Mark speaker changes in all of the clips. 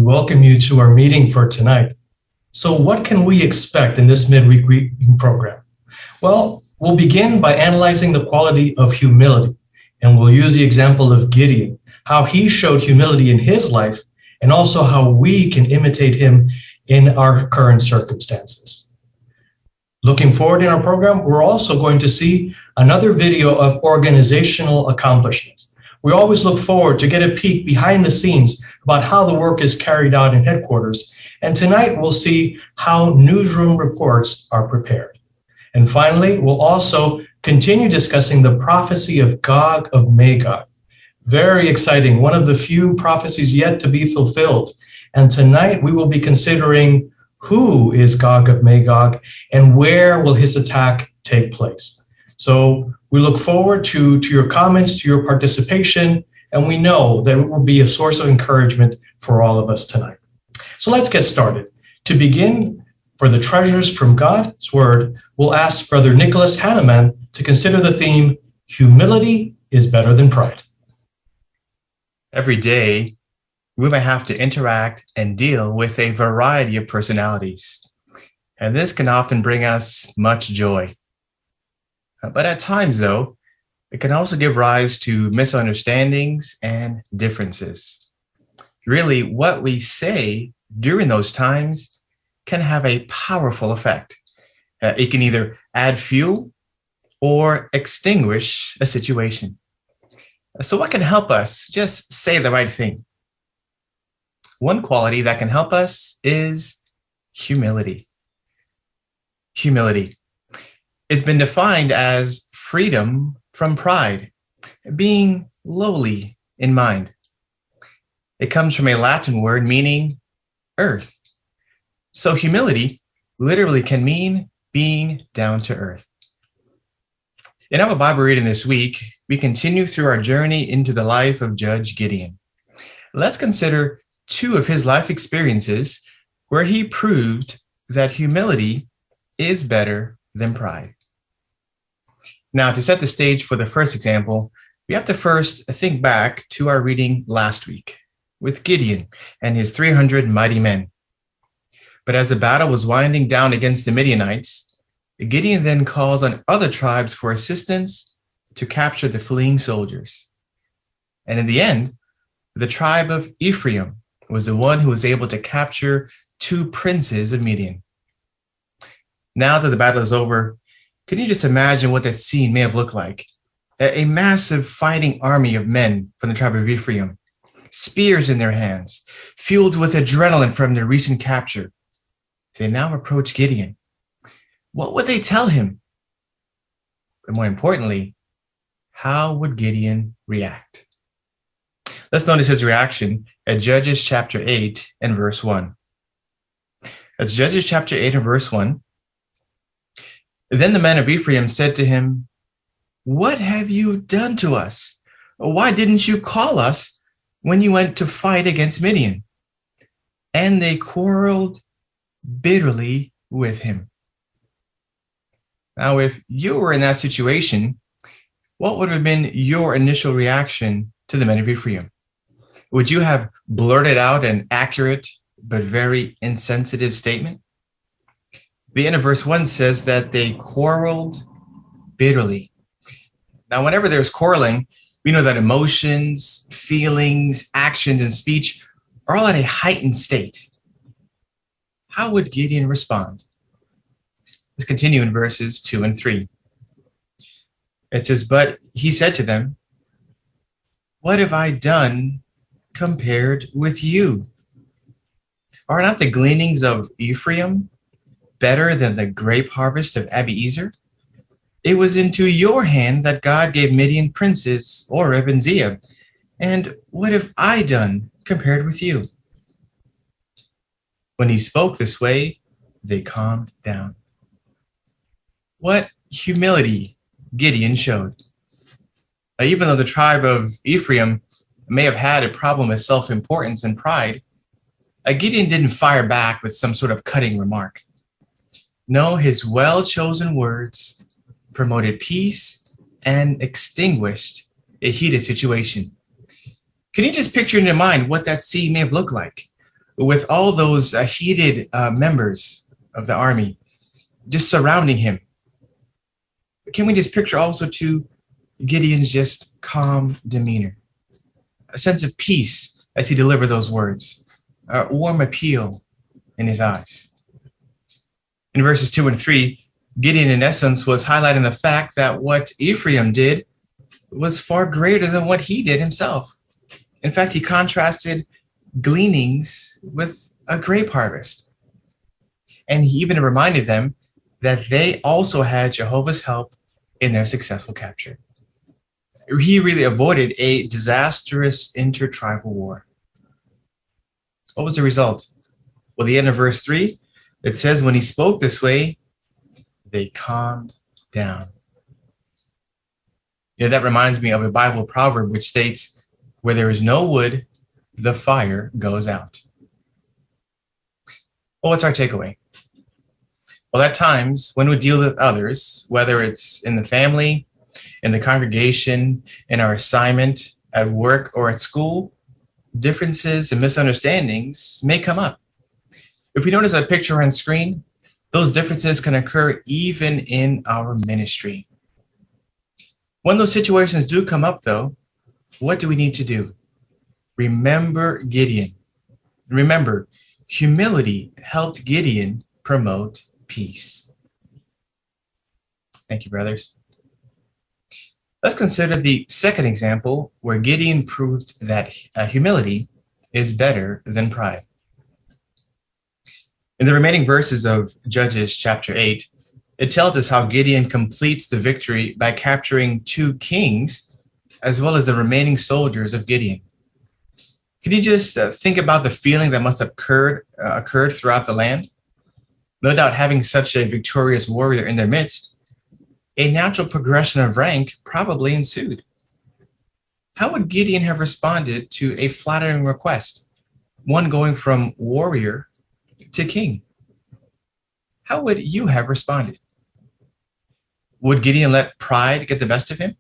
Speaker 1: welcome you to our meeting for tonight. So what can we expect in this midweek reading program? Well, we'll begin by analyzing the quality of humility, and we'll use the example of Gideon, how he showed humility in his life, and also how we can imitate him in our current circumstances. Looking forward in our program, we're also going to see another video of organizational accomplishments. We always look forward to get a peek behind the scenes about how the work is carried out in headquarters. And tonight we'll see how newsroom reports are prepared. And finally, we'll also continue discussing the prophecy of Gog of Magog. Very exciting, one of the few prophecies yet to be fulfilled. And tonight we will be considering who is Gog of Magog and where will his attack take place. So we look forward to your comments, to your participation, and we know that it will be a source of encouragement for all of us tonight. So let's get started. To begin, for the treasures from God's Word, we'll ask Brother Nicholas Hanneman to consider the theme, Humility is Better Than Pride.
Speaker 2: Every day, we may have to interact and deal with a variety of personalities, and this can often bring us much joy. But at times, though, it can also give rise to misunderstandings and differences. Really, what we say during those times can have a powerful effect. It can either add fuel or extinguish a situation. So what can help us just say the right thing? One quality that can help us is humility. Humility. It's been defined as freedom from pride, being lowly in mind. It comes from a Latin word meaning earth. So humility literally can mean being down to earth. In our Bible reading this week, we continue through our journey into the life of Judge Gideon. Let's consider two of his life experiences where he proved that humility is better than pride. Now, to set the stage for the first example, we have to first think back to our reading last week with Gideon and his 300 mighty men. But as the battle was winding down against the Midianites, Gideon then calls on other tribes for assistance to capture the fleeing soldiers. And in the end, the tribe of Ephraim was the one who was able to capture 2 princes of Midian. Now that the battle is over, can you just imagine what that scene may have looked like? A massive fighting army of men from the tribe of Ephraim, spears in their hands, fueled with adrenaline from their recent capture. They now approach Gideon. What would they tell him? But more importantly, how would Gideon react? Let's notice his reaction at Judges chapter 8 and verse 1. That's Judges chapter 8 and verse 1. Then the men of Ephraim said to him, "What have you done to us? Why didn't you call us when you went to fight against Midian?" And they quarreled bitterly with him. Now, if you were in that situation, what would have been your initial reaction to the men of Ephraim? Would you have blurted out an accurate but very insensitive statement? The end of verse 1 says that they quarreled bitterly. Now, whenever there's quarreling, we know that emotions, feelings, actions, and speech are all at a heightened state. How would Gideon respond? Let's continue in verses 2 and 3. It says, "But he said to them, 'What have I done compared with you? Are not the gleanings of Ephraim better than the grape harvest of Abiezer? It was into your hand that God gave Midian princes, Oreb and Zeeb. And what have I done compared with you?' When he spoke this way, they calmed down." What humility Gideon showed. Now, even though the tribe of Ephraim may have had a problem with self-importance and pride, Gideon didn't fire back with some sort of cutting remark. No, his well-chosen words promoted peace and extinguished a heated situation. Can you just picture in your mind what that scene may have looked like? with all those heated members of the army just surrounding him. Can we just picture also too Gideon's just calm demeanor, a sense of peace as he delivered those words, a warm appeal in his eyes. In verses 2 and 3, Gideon, in essence, was highlighting the fact that what Ephraim did was far greater than what he did himself. In fact, he contrasted gleanings with a grape harvest. And he even reminded them that they also had Jehovah's help in their successful capture. He really avoided a disastrous intertribal war. What was the result? Well, the end of verse 3, it says, when he spoke this way, they calmed down. That reminds me of a Bible proverb which states, where there is no wood, the fire goes out. Well, what's our takeaway? Well, at times, when we deal with others, whether it's in the family, in the congregation, in our assignment, at work, or at school, differences and misunderstandings may come up. If we notice a picture on screen, those differences can occur even in our ministry. When those situations do come up, though, what do we need to do? Remember Gideon. Remember, humility helped Gideon promote peace. Thank you, brothers. Let's consider the second example where Gideon proved that humility is better than pride. In the remaining verses of Judges chapter 8, it tells us how Gideon completes the victory by capturing 2 kings as well as the remaining soldiers of Gideon. Can you just think about the feeling that must have occurred throughout the land? No doubt, having such a victorious warrior in their midst, a natural progression of rank probably ensued. How would Gideon have responded to a flattering request, one going from warrior to king? How would you have responded? Would Gideon let pride get the best of him?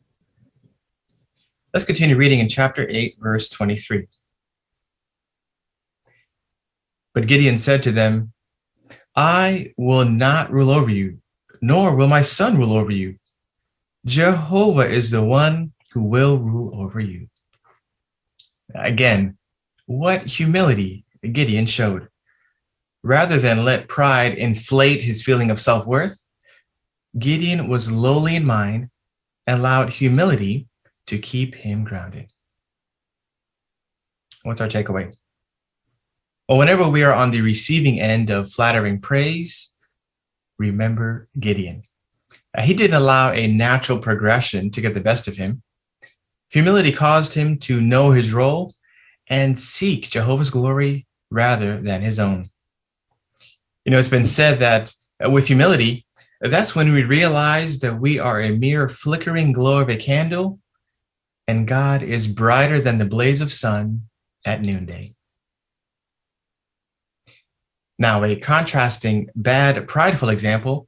Speaker 2: Let's continue reading in chapter 8, verse 23. But Gideon said to them, I will not rule over you, nor will my son rule over you. Jehovah is the one who will rule over you. Again, what humility Gideon showed. Rather than let pride inflate his feeling of self-worth, Gideon was lowly in mind and allowed humility to keep him grounded. What's our takeaway? Well, whenever we are on the receiving end of flattering praise, remember Gideon. He didn't allow a natural progression to get the best of him. Humility caused him to know his role and seek Jehovah's glory rather than his own. It's been said that with humility, that's when we realize that we are a mere flickering glow of a candle and God is brighter than the blaze of sun at noonday. Now, a contrasting, bad, prideful example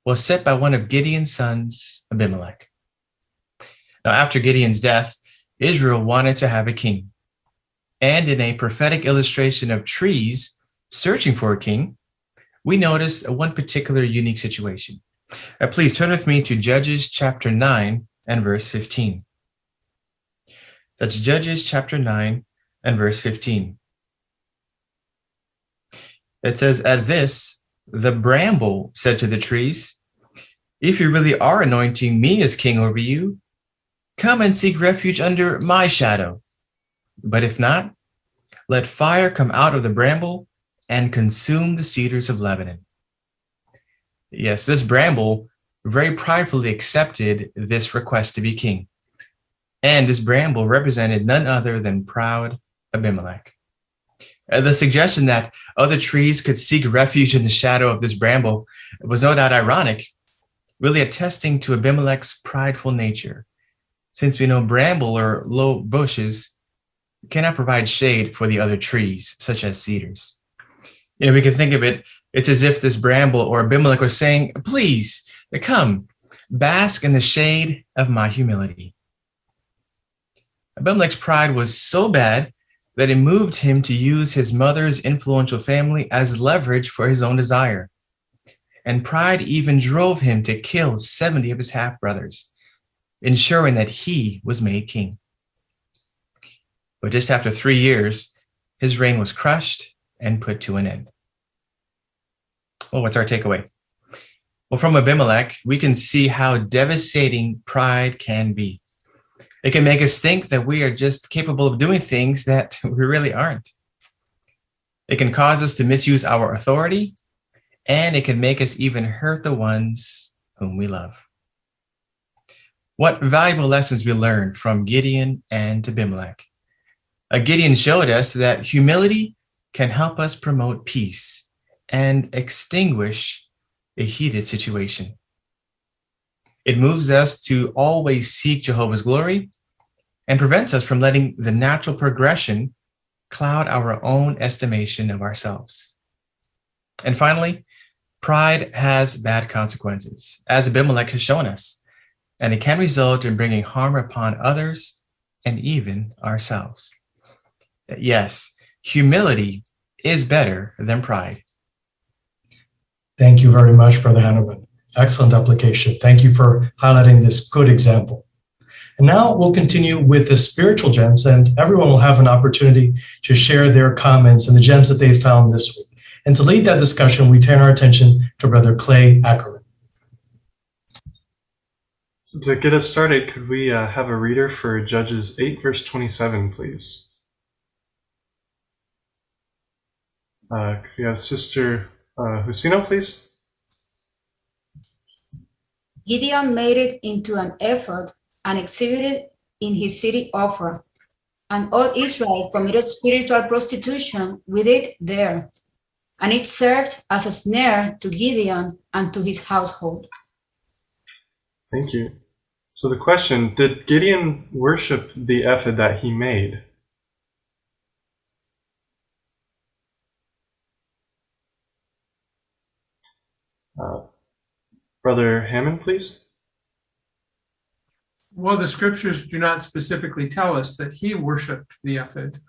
Speaker 2: was set by one of Gideon's sons, Abimelech. Now, after Gideon's death, Israel wanted to have a king. And in a prophetic illustration of trees searching for a king, we notice one particular unique situation. Please turn with me to Judges chapter 9 and verse 15. That's Judges chapter 9 and verse 15. It says, at this, the bramble said to the trees, if you really are anointing me as king over you, come and seek refuge under my shadow. But if not, let fire come out of the bramble and consume the cedars of Lebanon. Yes, this bramble very pridefully accepted this request to be king. And this bramble represented none other than proud Abimelech. The suggestion that other trees could seek refuge in the shadow of this bramble was no doubt ironic, really attesting to Abimelech's prideful nature, since we know bramble or low bushes cannot provide shade for the other trees, such as cedars. We can think of it, it's as if this bramble or Abimelech was saying, please, come, bask in the shade of my humility. Abimelech's pride was so bad that it moved him to use his mother's influential family as leverage for his own desire. And pride even drove him to kill 70 of his half-brothers, ensuring that he was made king. But just after 3 years, his reign was crushed and put to an end. Well, what's our takeaway? Well, from Abimelech, we can see how devastating pride can be. It can make us think that we are just capable of doing things that we really aren't. It can cause us to misuse our authority, and it can make us even hurt the ones whom we love. What valuable lessons we learned from Gideon and Abimelech. Gideon showed us that humility can help us promote peace and extinguish a heated situation. It moves us to always seek Jehovah's glory and prevents us from letting the natural progression cloud our own estimation of ourselves. And finally, pride has bad consequences, as Abimelech has shown us, and it can result in bringing harm upon others and even ourselves. Yes, humility is better than pride.
Speaker 1: Thank you very much, Brother Hanneman. Excellent application. Thank you for highlighting this good example. And now we'll continue with the spiritual gems, and everyone will have an opportunity to share their comments and the gems that they found this week. And to lead that discussion, we turn our attention to Brother Clay Ackerman.
Speaker 3: So to get us started, could we have a reader for Judges 8, verse 27, please? Could we have Sister Husino, please?
Speaker 4: Gideon made it into an ephod and exhibited in his city Ophrah, and all Israel committed spiritual prostitution with it there, and it served as a snare to Gideon and to his household.
Speaker 3: Thank you. So the question, did Gideon worship the ephod that he made? Brother Hammond, please.
Speaker 5: Well, the scriptures do not specifically tell us that he worshiped the ephod,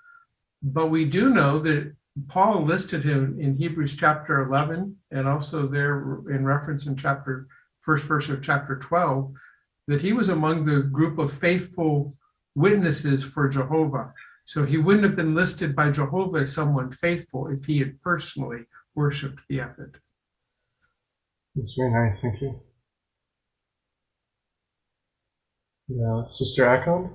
Speaker 5: but we do know that Paul listed him in Hebrews chapter 11, and also there in reference in first verse of chapter 12, that he was among the group of faithful witnesses for Jehovah. So he wouldn't have been listed by Jehovah as someone faithful if he had personally worshiped the ephod.
Speaker 3: That's very nice, thank you. Sister Akon?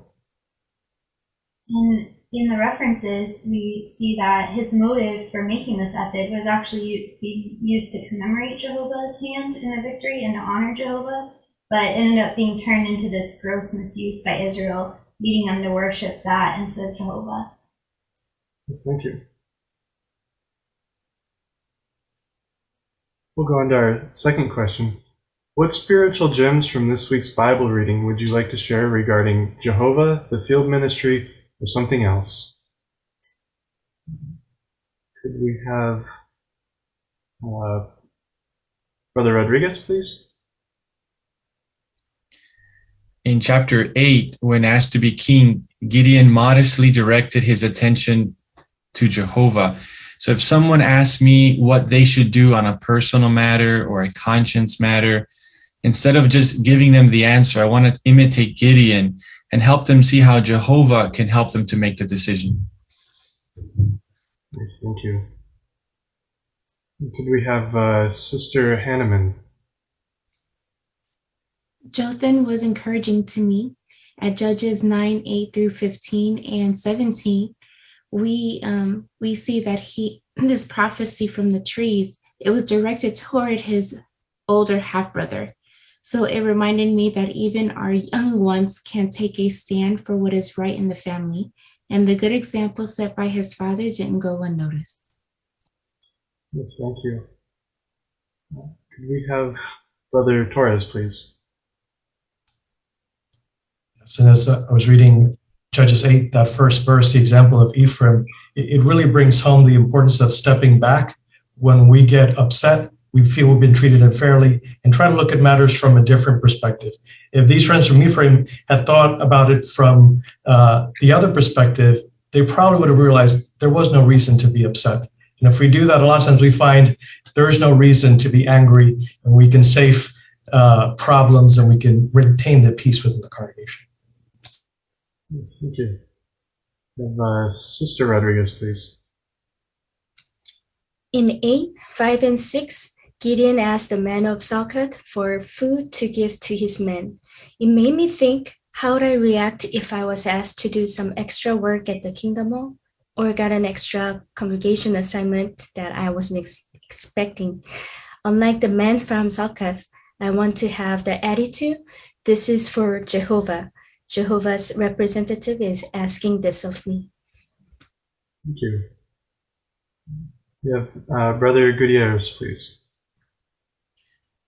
Speaker 6: And in the references, we see that his motive for making this ephod was actually being used to commemorate Jehovah's hand in a victory and to honor Jehovah, but it ended up being turned into this gross misuse by Israel, leading them to worship that instead of Jehovah.
Speaker 3: Yes, thank you. We'll go on to our second question. What spiritual gems from this week's Bible reading would you like to share regarding Jehovah, the field ministry, or something else? Could we have Brother Rodriguez, please?
Speaker 7: In chapter 8, when asked to be king, Gideon modestly directed his attention to Jehovah. So if someone asks me what they should do on a personal matter or a conscience matter, instead of just giving them the answer, I want to imitate Gideon and help them see how Jehovah can help them to make the decision.
Speaker 3: Yes, thank you. Could we have Sister Hanneman?
Speaker 8: Jotham was encouraging to me. At Judges 9, 8 through 15 and 17, we see that this prophecy from the trees, it was directed toward his older half-brother. So it reminded me that even our young ones can take a stand for what is right in the family, and the good example set by his father didn't go unnoticed.
Speaker 3: Yes, thank you. Could we have Brother Torres, please?
Speaker 1: So as I was reading Judges 8, that first verse, the example of Ephraim, it really brings home the importance of stepping back when we get upset, we feel we've been treated unfairly, and try to look at matters from a different perspective. If these friends from Ephraim had thought about it from the other perspective, they probably would have realized there was no reason to be upset. And if we do that, a lot of times we find there is no reason to be angry, and we can save problems, and we can retain the peace within the congregation.
Speaker 3: Yes, thank you. Sister Rodriguez, please.
Speaker 9: In 8, 5, and 6, Gideon asked the men of Succoth for food to give to his men. It made me think, how would I react if I was asked to do some extra work at the Kingdom Hall, or got an extra congregation assignment that I wasn't expecting? Unlike the men from Succoth, I want to have the attitude, this is for Jehovah. Jehovah's representative is asking this of me.
Speaker 3: Thank you. Brother Gutierrez, please.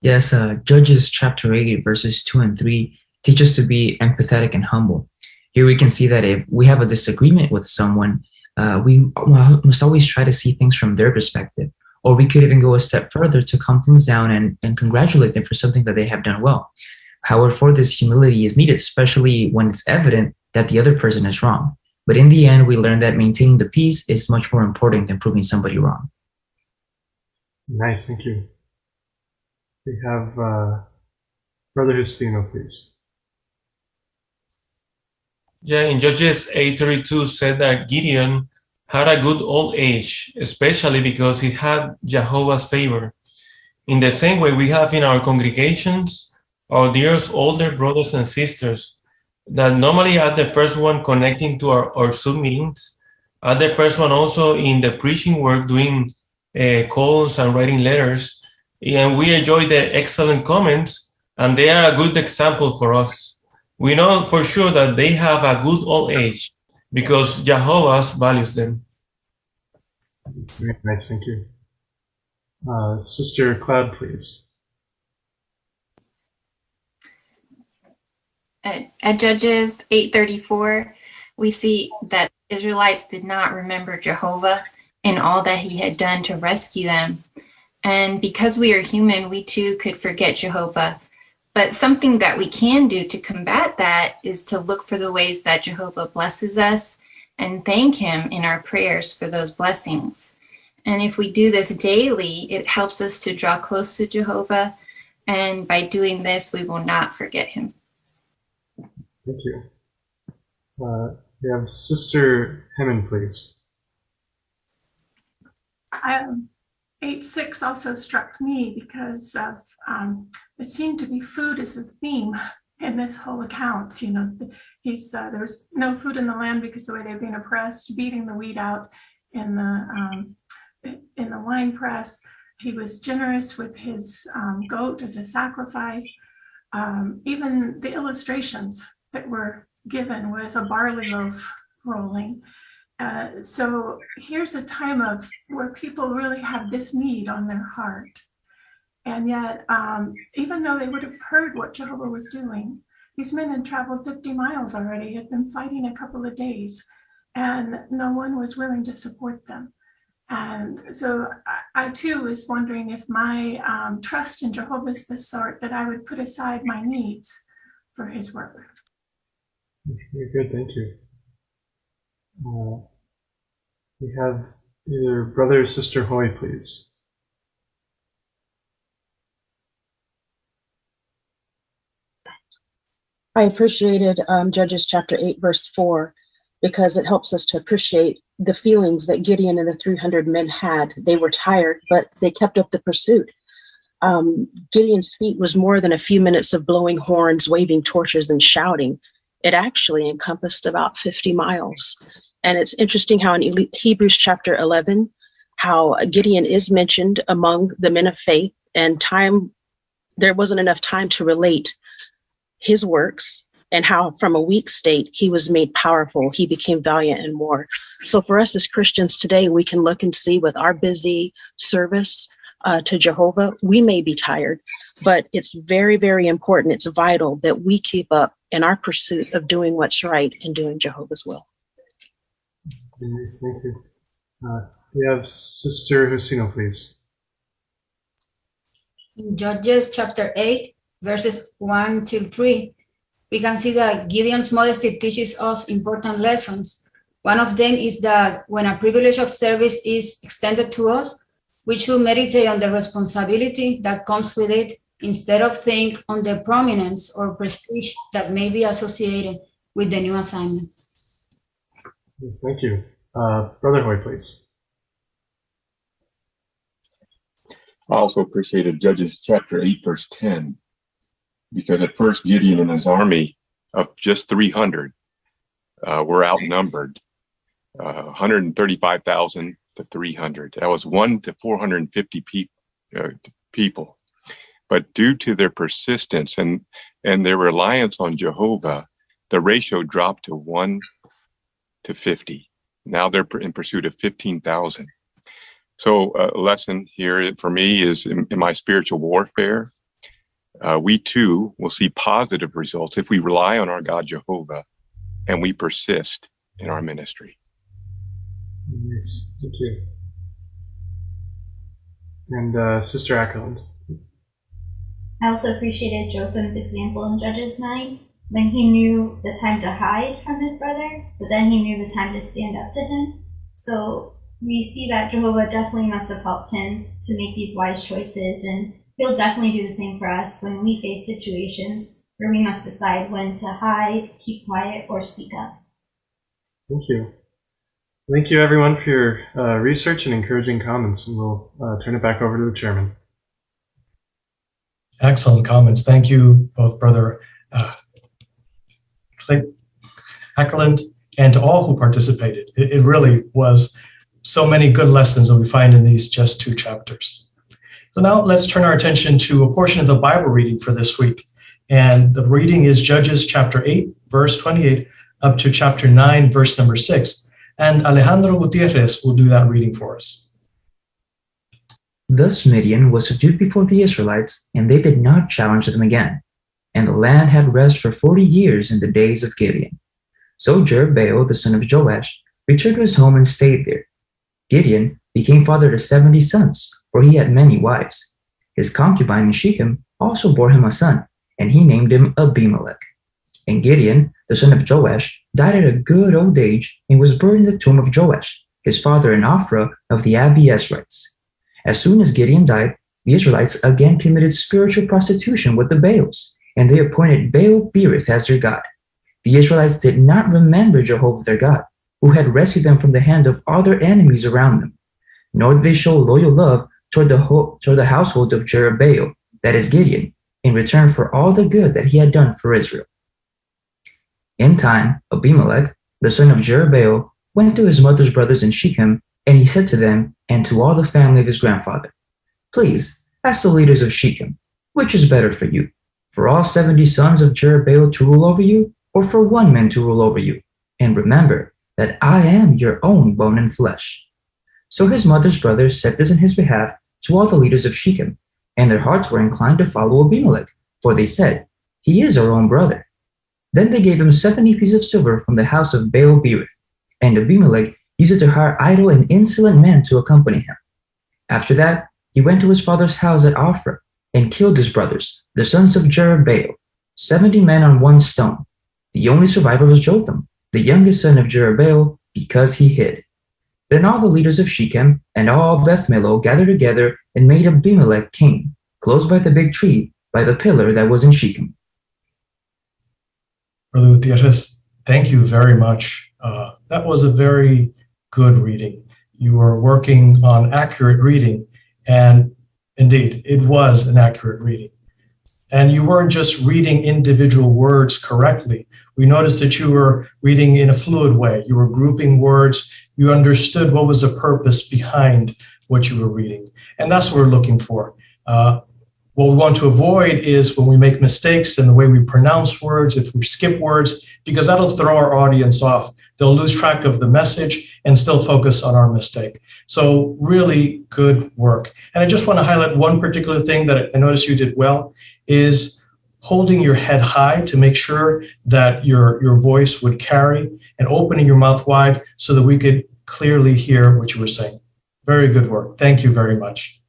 Speaker 10: Yes, Judges chapter 8, verses 2 and 3 teach us to be empathetic and humble. Here we can see that if we have a disagreement with someone, we must always try to see things from their perspective. Or we could even go a step further to calm things down and congratulate them for something that they have done well. However, for this, humility is needed, especially when it's evident that the other person is wrong. But in the end, we learn that maintaining the peace is much more important than proving somebody wrong.
Speaker 3: Nice, thank you. We have Brother Justino, please.
Speaker 11: Yeah, in Judges 8:32 said that Gideon had a good old age, especially because he had Jehovah's favor. In the same way we have in our congregations, our dearest older brothers and sisters that normally are the first one connecting to our Zoom meetings, are the first one also in the preaching work, doing calls and writing letters. And we enjoy the excellent comments, and they are a good example for us. We know for sure that they have a good old age because Jehovah values them.
Speaker 3: That's very nice, thank you. Sister Cloud, please.
Speaker 12: At Judges 8:34, we see that Israelites did not remember Jehovah and all that he had done to rescue them. And because we are human, we too could forget Jehovah. But something that we can do to combat that is to look for the ways that Jehovah blesses us and thank him in our prayers for those blessings. And if we do this daily, it helps us to draw close to Jehovah. And by doing this, we will not forget him.
Speaker 3: Thank you. We have Sister Hemon, please.
Speaker 13: 8:6 also struck me because of it seemed to be food as a theme in this whole account. You know, there was no food in the land because the way they've been oppressed, beating the wheat out in the wine press. He was generous with his goat as a sacrifice. Even the illustrations that were given was a barley loaf rolling. So here's a time of where people really have this need on their heart. And yet, even though they would have heard what Jehovah was doing, these men had traveled 50 miles already, had been fighting a couple of days, and no one was willing to support them. And so I too was wondering if my trust in Jehovah is the sort that I would put aside my needs for his work.
Speaker 3: Very good, thank you. We have either Brother or Sister Hoy, please.
Speaker 14: I appreciated Judges chapter 8, verse 4, because it helps us to appreciate the feelings that Gideon and the 300 men had. They were tired, but they kept up the pursuit. Gideon's feat was more than a few minutes of blowing horns, waving torches, and shouting. It actually encompassed about 50 miles. And it's interesting how in Hebrews chapter 11, how Gideon is mentioned among the men of faith, and there wasn't enough time to relate his works and how from a weak state he was made powerful. He became valiant and more. So for us as Christians today, we can look and see with our busy service to Jehovah, we may be tired, but it's very, very important. It's vital that we keep up in our pursuit of doing what's right and doing Jehovah's will.
Speaker 3: Yes, thank you. We have Sister Justino, please.
Speaker 4: In Judges chapter 8, verses 1 till 3, we can see that Gideon's modesty teaches us important lessons. One of them is that when a privilege of service is extended to us, we should meditate on the responsibility that comes with it instead of think on the prominence or prestige that may be associated with the new assignment.
Speaker 3: Yes, thank you. Brother Hoy, please.
Speaker 15: I also appreciated Judges chapter 8, verse 10, because at first Gideon and his army of just 300 were outnumbered, 135,000 to 300. That was 1 to 450 people. But due to their persistence and their reliance on Jehovah, the ratio dropped to 1 to 50. Now they're in pursuit of 15,000. So a lesson here for me is in my spiritual warfare, we too will see positive results if we rely on our God Jehovah and we persist in our ministry.
Speaker 3: Yes, thank you. And Sister Ackerland.
Speaker 6: I also appreciated Jotham's example in Judges 9, when he knew the time to hide from his brother, but then he knew the time to stand up to him. So we see that Jehovah definitely must have helped him to make these wise choices, and he'll definitely do the same for us when we face situations where we must decide when to hide, keep quiet, or speak up.
Speaker 3: Thank you. Thank you, everyone, for your research and encouraging comments, and we'll turn it back over to the chairman.
Speaker 1: Excellent comments. Thank you, both Brother Ackerland and to all who participated. It really was so many good lessons that we find in these just 2 chapters. So now let's turn our attention to a portion of the Bible reading for this week. And the reading is Judges chapter 8, verse 28, up to chapter 9, verse number 6. And Alejandro Gutierrez will do that reading for us.
Speaker 10: Thus Midian was subdued before the Israelites, and they did not challenge them again. And the land had rest for 40 years in the days of Gideon. So Jerubbaal, the son of Joash, returned to his home and stayed there. Gideon became father to 70 sons, for he had many wives. His concubine in Shechem also bore him a son, and he named him Abimelech. And Gideon, the son of Joash, died at a good old age and was buried in the tomb of Joash, his father in Ophrah of the Abiezrites. As soon as Gideon died, the Israelites again committed spiritual prostitution with the Baals, and they appointed Baal-berith as their god. The Israelites did not remember Jehovah their God, who had rescued them from the hand of all their enemies around them, nor did they show loyal love toward the household of Jerubbaal, that is Gideon, in return for all the good that he had done for Israel. In time, Abimelech, the son of Jerubbaal, went to his mother's brothers in Shechem, and he said to them and to all the family of his grandfather, "Please, ask the leaders of Shechem, which is better for you, for all 70 sons of Jerubbaal to rule over you, or for one man to rule over you? And remember that I am your own bone and flesh." So his mother's brothers said this in his behalf to all the leaders of Shechem, and their hearts were inclined to follow Abimelech, for they said, "He is our own brother." Then they gave him 70 pieces of silver from the house of Baal-berith, and Abimelech used it to hire idle and insolent men to accompany him. After that, he went to his father's house at Ophrah and killed his brothers, the sons of Jerubbaal, 70 men on one stone. The only survivor was Jotham, the youngest son of Jerubbaal, because he hid. Then all the leaders of Shechem and all Beth Millo gathered together and made Abimelech king, close by the big tree, by the pillar that was in Shechem.
Speaker 1: Brother Gutierrez, thank you very much. That was a very good reading. You were working on accurate reading, and indeed, it was an accurate reading. And you weren't just reading individual words correctly. We noticed that you were reading in a fluid way. You were grouping words. You understood what was the purpose behind what you were reading. And that's what we're looking for. What we want to avoid is when we make mistakes in the way we pronounce words, if we skip words, because that'll throw our audience off. They'll lose track of the message and still focus on our mistake. So really good work. And I just want to highlight one particular thing that I noticed you did well is holding your head high to make sure that your voice would carry, and opening your mouth wide so that we could clearly hear what you were saying. Very good work. Thank you very much.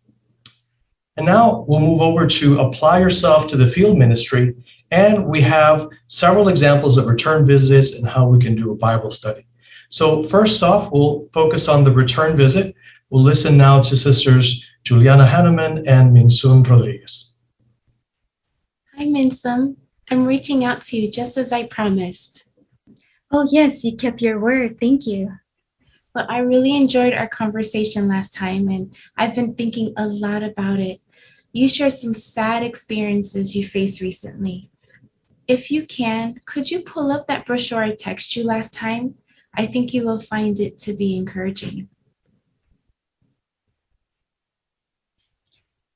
Speaker 1: And now we'll move over to apply yourself to the field ministry. And we have several examples of return visits and how we can do a Bible study. So first off, we'll focus on the return visit. We'll listen now to Sisters Juliana Hanneman and Minsun Rodriguez.
Speaker 8: Hi, Minsum. I'm reaching out to you just as I promised.
Speaker 9: Oh, yes, you kept your word. Thank you.
Speaker 8: Well, I really enjoyed our conversation last time, and I've been thinking a lot about it. You shared some sad experiences you faced recently. If you can, could you pull up that brochure I texted you last time? I think you will find it to be encouraging.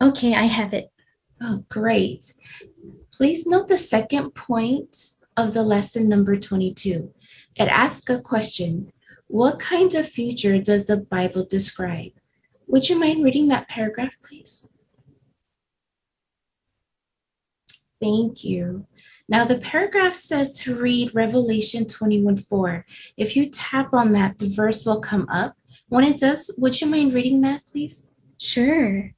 Speaker 9: Okay, I have it.
Speaker 8: Oh, great. Please note the second point of the lesson number 22. It asks a question. What kind of future does the Bible describe? Would you mind reading that paragraph, please? Thank you. Now the paragraph says to read Revelation 21:4. If you tap on that, the verse will come up. When it does, would you mind reading that, please?
Speaker 9: Sure.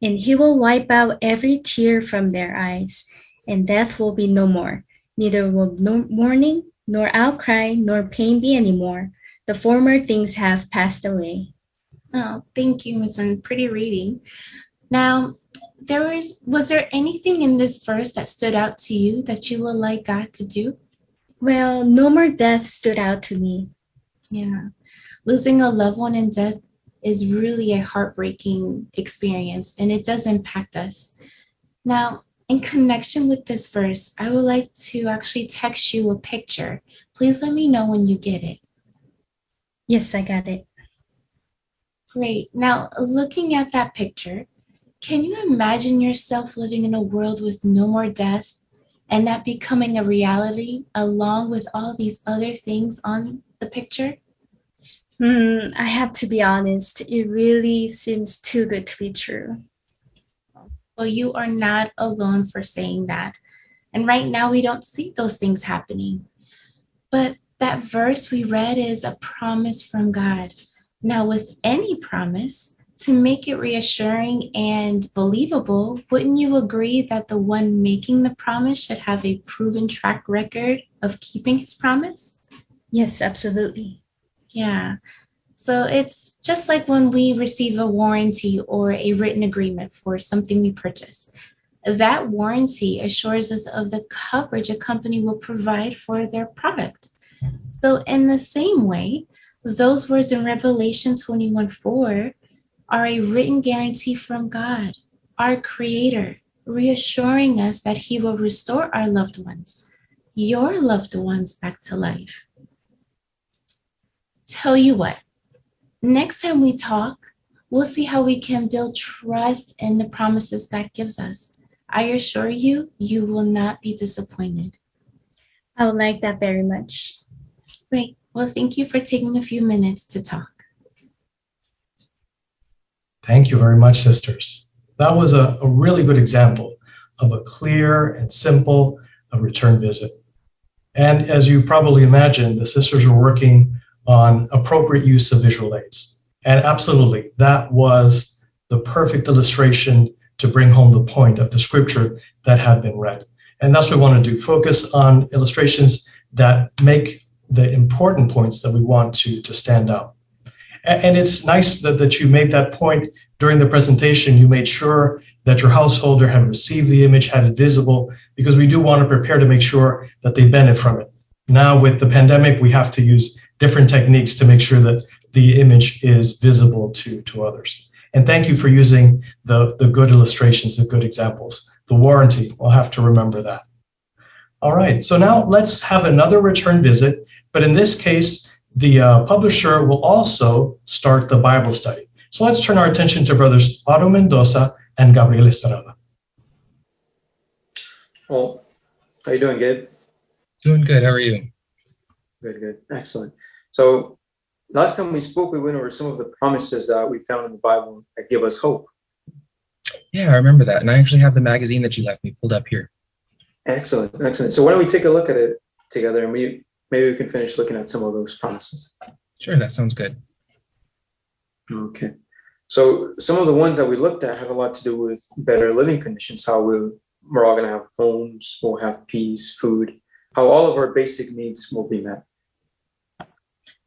Speaker 9: And he will wipe out every tear from their eyes, and death will be no more. Neither will no mourning, nor outcry, nor pain be anymore. The former things have passed away.
Speaker 8: Oh, thank you. It's a pretty reading. Now, was there anything in this verse that stood out to you that you would like God to do?
Speaker 9: Well, no more death stood out to me.
Speaker 8: Yeah. Losing a loved one in death is really a heartbreaking experience, and it does impact us. Now, in connection with this verse, I would like to actually text you a picture. Please let me know when you get it.
Speaker 9: Yes, I got it.
Speaker 8: Great. Now, looking at that picture, can you imagine yourself living in a world with no more death and that becoming a reality along with all these other things on the picture?
Speaker 9: I have to be honest. It really seems too good to be true.
Speaker 8: Well, you are not alone for saying that. And right now we don't see those things happening. But that verse we read is a promise from God. Now, with any promise, to make it reassuring and believable, wouldn't you agree that the one making the promise should have a proven track record of keeping his promise?
Speaker 9: Yes, absolutely.
Speaker 8: Yeah. So it's just like when we receive a warranty or a written agreement for something we purchase. That warranty assures us of the coverage a company will provide for their product. So in the same way, those words in Revelation 21:4 are a written guarantee from God, our Creator, reassuring us that He will restore our loved ones, your loved ones, back to life. Tell you what, next time we talk, we'll see how we can build trust in the promises God gives us. I assure you, you will not be disappointed.
Speaker 9: I would like that very much.
Speaker 8: Great. Well, thank you for taking a few minutes to talk.
Speaker 1: Thank you very much, sisters. That was a really good example of a clear and simple return visit. And as you probably imagine, the sisters were working on appropriate use of visual aids. And absolutely, that was the perfect illustration to bring home the point of the scripture that had been read. And that's what we want to do, focus on illustrations that make the important points that we want to stand out. And it's nice that you made that point during the presentation. You made sure that your householder had received the image, had it visible, because we do want to prepare to make sure that they benefit from it. Now with the pandemic, we have to use different techniques to make sure that the image is visible to others. And thank you for using the good illustrations, the good examples. The warranty, we'll have to remember that. All right, so now let's have another return visit, but in this case, the publisher will also start the Bible study. So let's turn our attention to brothers Otto Mendoza and Gabriel Estrada.
Speaker 16: Well, how you doing, Gabe?
Speaker 17: Doing good. How are you?
Speaker 16: Good, good. Excellent. So last time we spoke, we went over some of the promises that we found in the Bible that give us hope.
Speaker 17: Yeah, I remember that. And I actually have the magazine that you left me pulled up here.
Speaker 16: Excellent, excellent. So why don't we take a look at it together, and maybe we can finish looking at some of those promises.
Speaker 17: Sure, that sounds good.
Speaker 16: Okay. So some of the ones that we looked at had a lot to do with better living conditions, how we're all going to have homes, we'll have peace, food, how all of our basic needs will be met.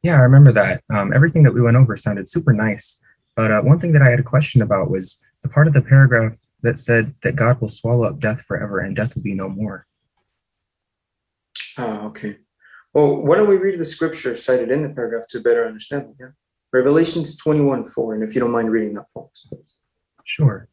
Speaker 17: Yeah, I remember that. Everything that we went over sounded super nice. But one thing that I had a question about was the part of the paragraph that said that God will swallow up death forever and death will be no more.
Speaker 16: Oh, okay. Well, why don't we read the scripture cited in the paragraph to better understand it? Yeah. Revelations 21:4, and if you don't mind reading that for us, please.
Speaker 17: Sure.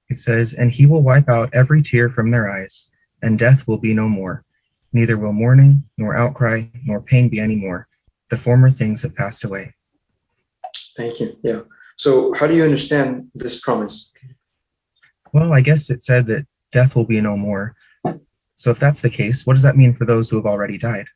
Speaker 17: It says, "And he will wipe out every tear from their eyes, and death will be no more. Neither will mourning, nor outcry, nor pain be any more. The former things have passed away."
Speaker 16: Thank you. Yeah. So how do you understand this promise?
Speaker 17: Well, I guess it said that death will be no more. So if that's the case, what does that mean for those who have already died?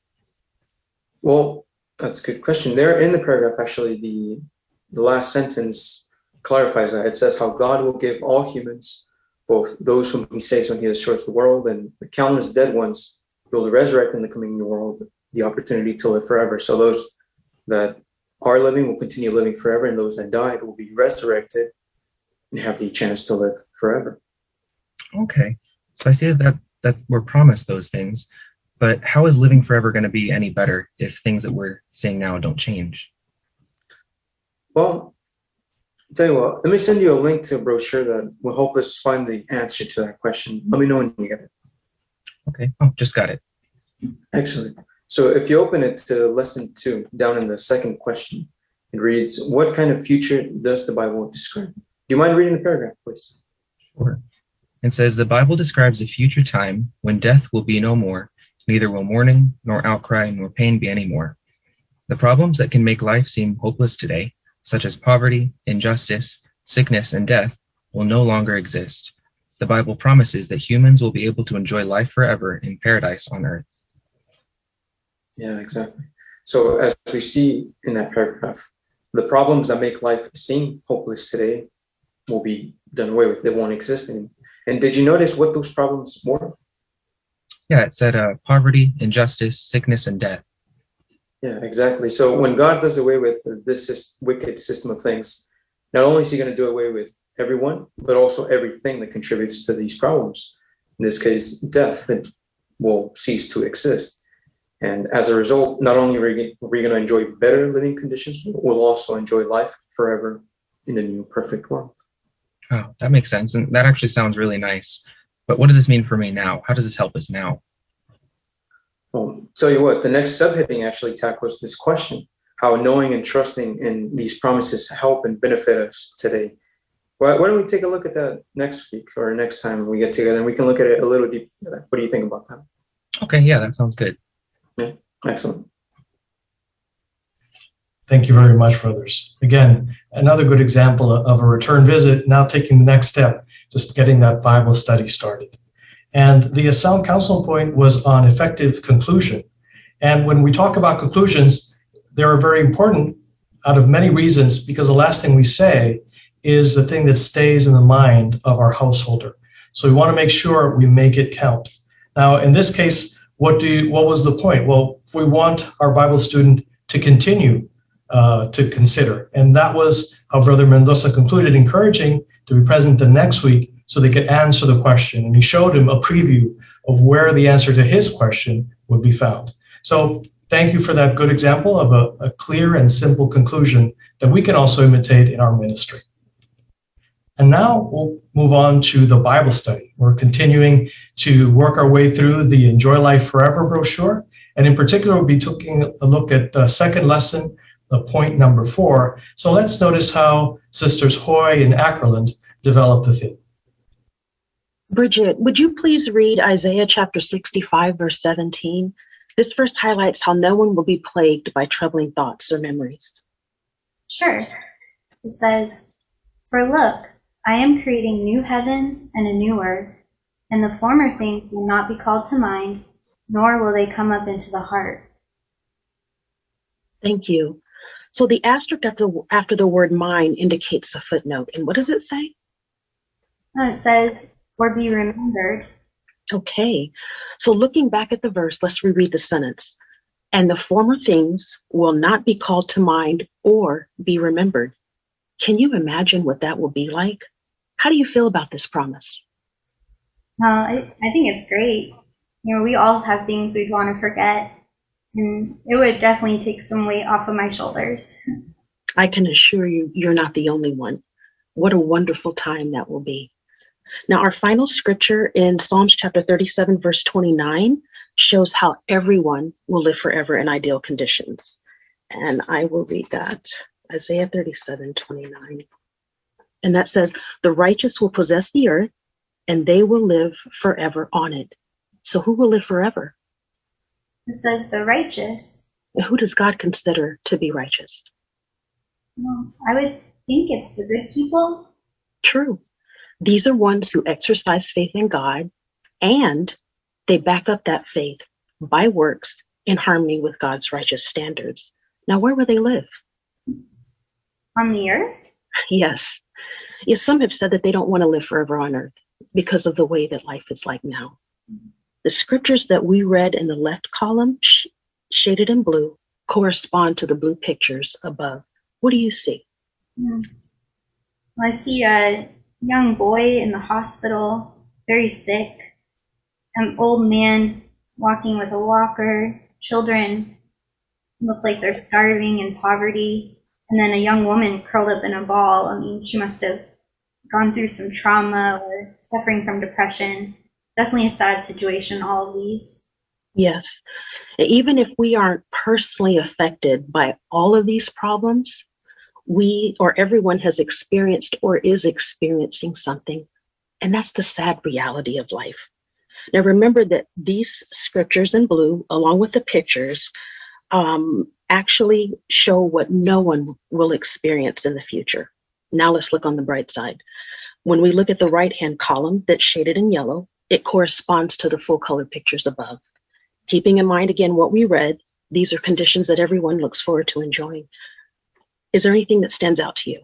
Speaker 16: Well, that's a good question. There in the paragraph, actually, the last sentence clarifies that. It says how God will give all humans, both those whom he saves when he destroys the world and the countless dead ones, he will resurrect in the coming new world, the opportunity to live forever. So those that are living will continue living forever, and those that died will be resurrected and have the chance to live forever.
Speaker 17: Okay. So I see that we're promised those things, but how is living forever going to be any better if things that we're seeing now don't change?
Speaker 16: Well, I'll tell you what, let me send you a link to a brochure that will help us find the answer to that question. Let me know when you get it.
Speaker 17: Okay. Oh, just got it.
Speaker 16: Excellent. So if you open it to lesson 2, down in the second question, it reads, what kind of future does the Bible describe? Do you mind reading the paragraph, please?
Speaker 17: Sure. It says, "The Bible describes a future time when death will be no more, neither will mourning, nor outcry, nor pain be any more. The problems that can make life seem hopeless today, such as poverty, injustice, sickness, and death, will no longer exist. The Bible promises that humans will be able to enjoy life forever in paradise on earth."
Speaker 16: Yeah, exactly. So as we see in that paragraph, the problems that make life seem hopeless today will be done away with. They won't exist anymore. And did you notice what those problems were?
Speaker 17: Yeah, it said poverty, injustice, sickness, and death.
Speaker 16: Yeah, exactly. So when God does away with this wicked system of things, not only is he going to do away with everyone, but also everything that contributes to these problems. In this case, death will cease to exist. And as a result, not only are we going to enjoy better living conditions, but we'll also enjoy life forever in a new perfect world.
Speaker 17: Oh, that makes sense. And that actually sounds really nice. But what does this mean for me now? How does this help us now?
Speaker 16: Well, tell you what, the next subheading actually tackles this question, how knowing and trusting in these promises help and benefit us today. Why don't we take a look at that next week or next time we get together, and we can look at it a little deeper. What do you think about that?
Speaker 17: Okay, yeah, that sounds good.
Speaker 16: Yeah, excellent.
Speaker 1: Thank you very much, brothers. Again, another good example of a return visit, now taking the next step, just getting that Bible study started. And the sound counsel point was on effective conclusion. And when we talk about conclusions, they are very important out of many reasons, because the last thing we say is the thing that stays in the mind of our householder. So we want to make sure we make it count. Now, in this case, what was the point? Well, we want our Bible student to continue to consider. And that was how Brother Mendoza concluded, encouraging to be present the next week so they could answer the question. And he showed him a preview of where the answer to his question would be found. So thank you for that good example of a clear and simple conclusion that we can also imitate in our ministry. And now we'll move on to the Bible study. We're continuing to work our way through the Enjoy Life Forever brochure. And in particular, we'll be taking a look at the second lesson, the point number 4. So let's notice how Sisters Hoy and Ackerland developed the theme.
Speaker 14: Bridget, would you please read Isaiah chapter 65, verse 17? This verse highlights how no one will be plagued by troubling thoughts or memories.
Speaker 6: Sure. It says, "For look, I am creating new heavens and a new earth, and the former things will not be called to mind, nor will they come up into the heart."
Speaker 14: Thank you. So the asterisk after the word mine indicates a footnote. And what does it say?
Speaker 6: It says, "or be remembered."
Speaker 14: Okay. So looking back at the verse, let's reread the sentence. "And the former things will not be called to mind or be remembered." Can you imagine what that will be like? How do you feel about this promise?
Speaker 6: I think it's great. We all have things we'd want to forget. And it would definitely take some weight off of my shoulders.
Speaker 14: I can assure you, you're not the only one. What a wonderful time that will be. Now, our final scripture in Psalms chapter 37, verse 29, shows how everyone will live forever in ideal conditions. And I will read that, Isaiah 37, 29. And that says, the righteous will possess the earth, and they will live forever on it. So who will live forever?
Speaker 6: It says the righteous.
Speaker 14: And who does God consider to be righteous?
Speaker 6: Well, I would think it's the good people.
Speaker 14: True. These are ones who exercise faith in God, and they back up that faith by works in harmony with God's righteous standards. Now, where will they live?
Speaker 6: On the earth?
Speaker 14: Yes. Yes, some have said that they don't want to live forever on earth because of the way that life is like now. The scriptures that we read in the left column, shaded in blue, correspond to the blue pictures above. What do you see?
Speaker 6: Well, I see a young boy in the hospital, very sick, an old man walking with a walker, children look like they're starving in poverty, and then a young woman curled up in a ball. I mean, she must have gone through some trauma or suffering from depression. Definitely a sad situation, all of these.
Speaker 14: Yes. Even if we aren't personally affected by all of these problems, we or everyone has experienced or is experiencing something. And that's the sad reality of life. Now, remember that these scriptures in blue, along with the pictures, actually show what no one will experience in the future. Now let's look on the bright side. When we look at the right-hand column that's shaded in yellow, it corresponds to the full color pictures above. Keeping in mind, again, what we read, these are conditions that everyone looks forward to enjoying. Is there anything that stands out to you?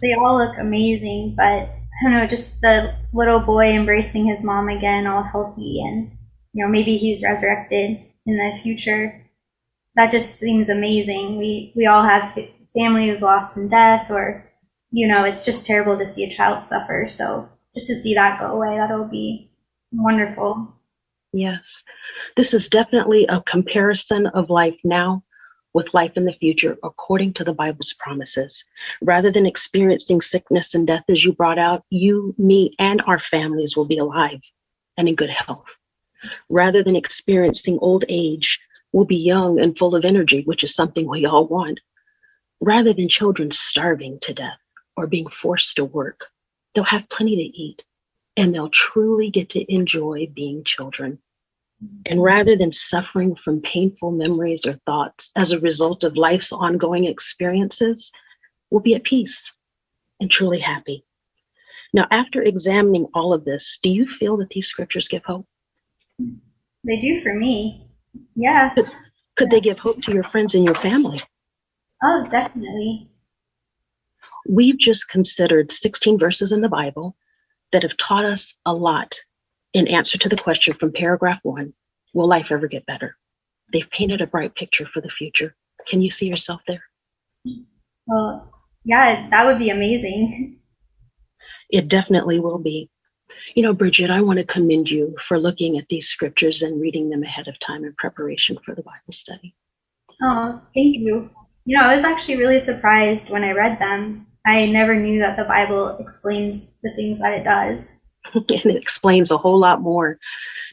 Speaker 6: They all look amazing, but I don't know, just the little boy embracing his mom again, all healthy, and maybe he's resurrected in the future. That just seems amazing. We all have family we've lost in death, or it's just terrible to see a child suffer. So just to see that go away, that'll be wonderful.
Speaker 14: Yes, this is definitely a comparison of life now with life in the future, according to the Bible's promises. Rather than experiencing sickness and death, as you brought out, you, me, and our families will be alive and in good health. Rather than experiencing old age, we'll be young and full of energy, which is something we all want. Rather than children starving to death or being forced to work, they'll have plenty to eat, and they'll truly get to enjoy being children. And rather than suffering from painful memories or thoughts as a result of life's ongoing experiences, we'll be at peace and truly happy. Now, after examining all of this, do you feel that these scriptures give hope?
Speaker 6: They do for me. Yeah.
Speaker 14: Could they give hope to your friends and your family?
Speaker 6: Oh, definitely.
Speaker 14: We've just considered 16 verses in the Bible that have taught us a lot in answer to the question from paragraph 1, will life ever get better? They've painted a bright picture for the future. Can you see yourself there?
Speaker 6: Well, yeah, that would be amazing.
Speaker 14: It definitely will be. Bridget, I want to commend you for looking at these scriptures and reading them ahead of time in preparation for the Bible study.
Speaker 6: Oh, thank you. I was actually really surprised when I read them. I never knew that the Bible explains the things that it does.
Speaker 14: And it explains a whole lot more.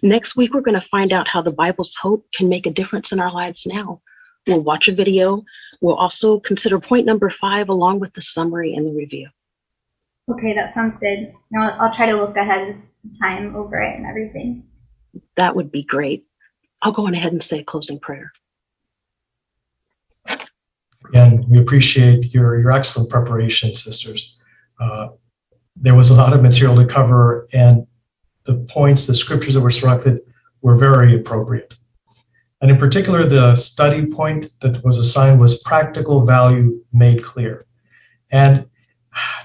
Speaker 14: Next week, we're going to find out how the Bible's hope can make a difference in our lives now. We'll watch a video. We'll also consider point number 5 along with the summary and the review.
Speaker 6: Okay, that sounds good. Now I'll try to look ahead of time over it and everything.
Speaker 14: That would be great. I'll go on ahead and say a closing prayer.
Speaker 1: And we appreciate your excellent preparation, sisters. There was a lot of material to cover, and the scriptures that were selected were very appropriate. And in particular, the study point that was assigned was practical value made clear. And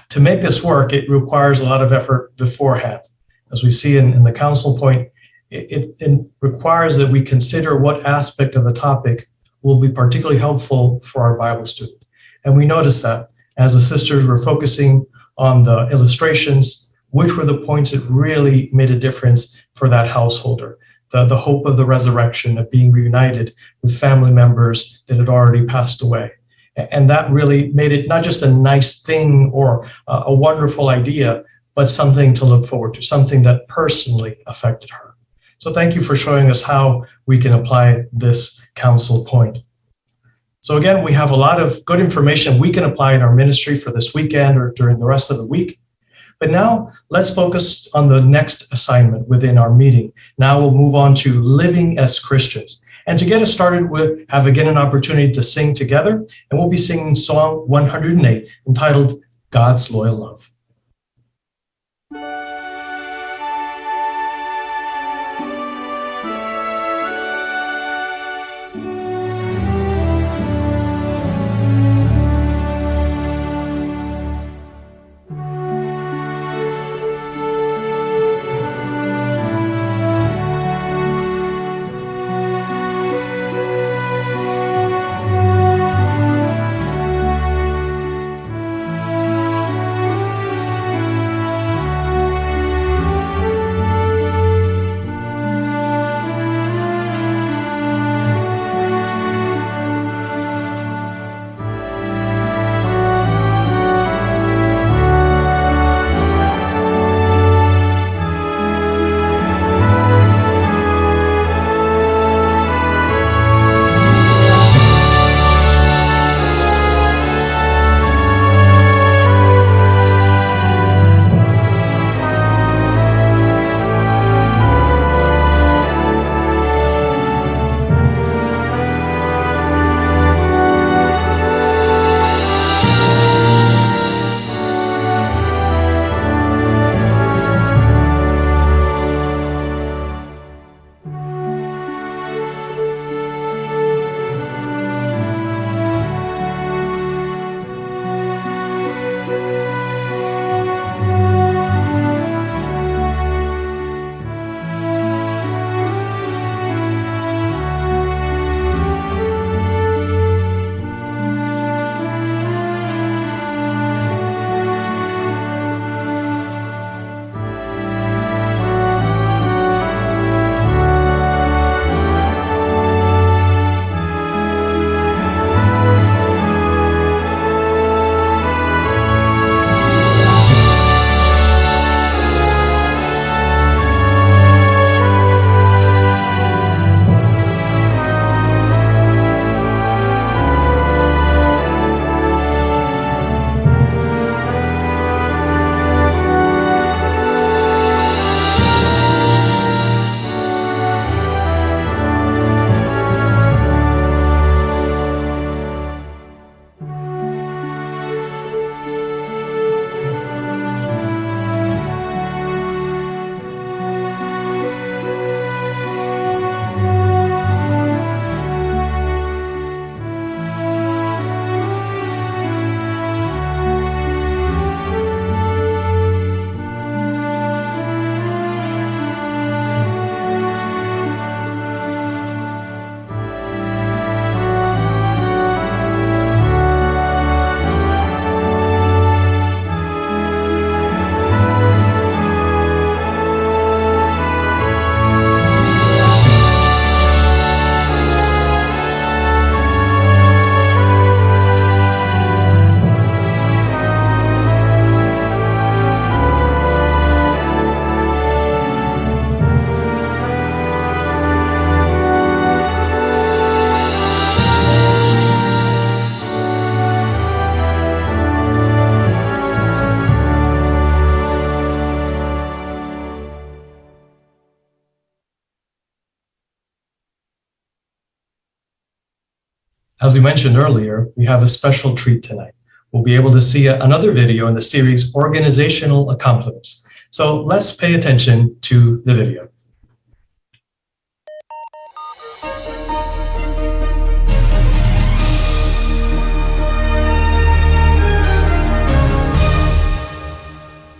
Speaker 1: to make this work, it requires a lot of effort beforehand. As we see in the council point, it requires that we consider what aspect of the topic will be particularly helpful for our Bible student. And we noticed that as the sisters were focusing on the illustrations, which were the points that really made a difference for that householder. the hope of the resurrection, of being reunited with family members that had already passed away. And that really made it not just a nice thing or a wonderful idea, but something to look forward to, something that personally affected her. So thank you for showing us how we can apply this counsel point. So again, we have a lot of good information we can apply in our ministry for this weekend or during the rest of the week. But now let's focus on the next assignment within our meeting. Now we'll move on to living as Christians. And to get us started, we'll have again an opportunity to sing together, and we'll be singing Song 108, entitled God's Loyal Love. As we mentioned earlier, we have a special treat tonight. We'll be able to see another video in the series Organizational Accomplishments. So let's pay attention to the video.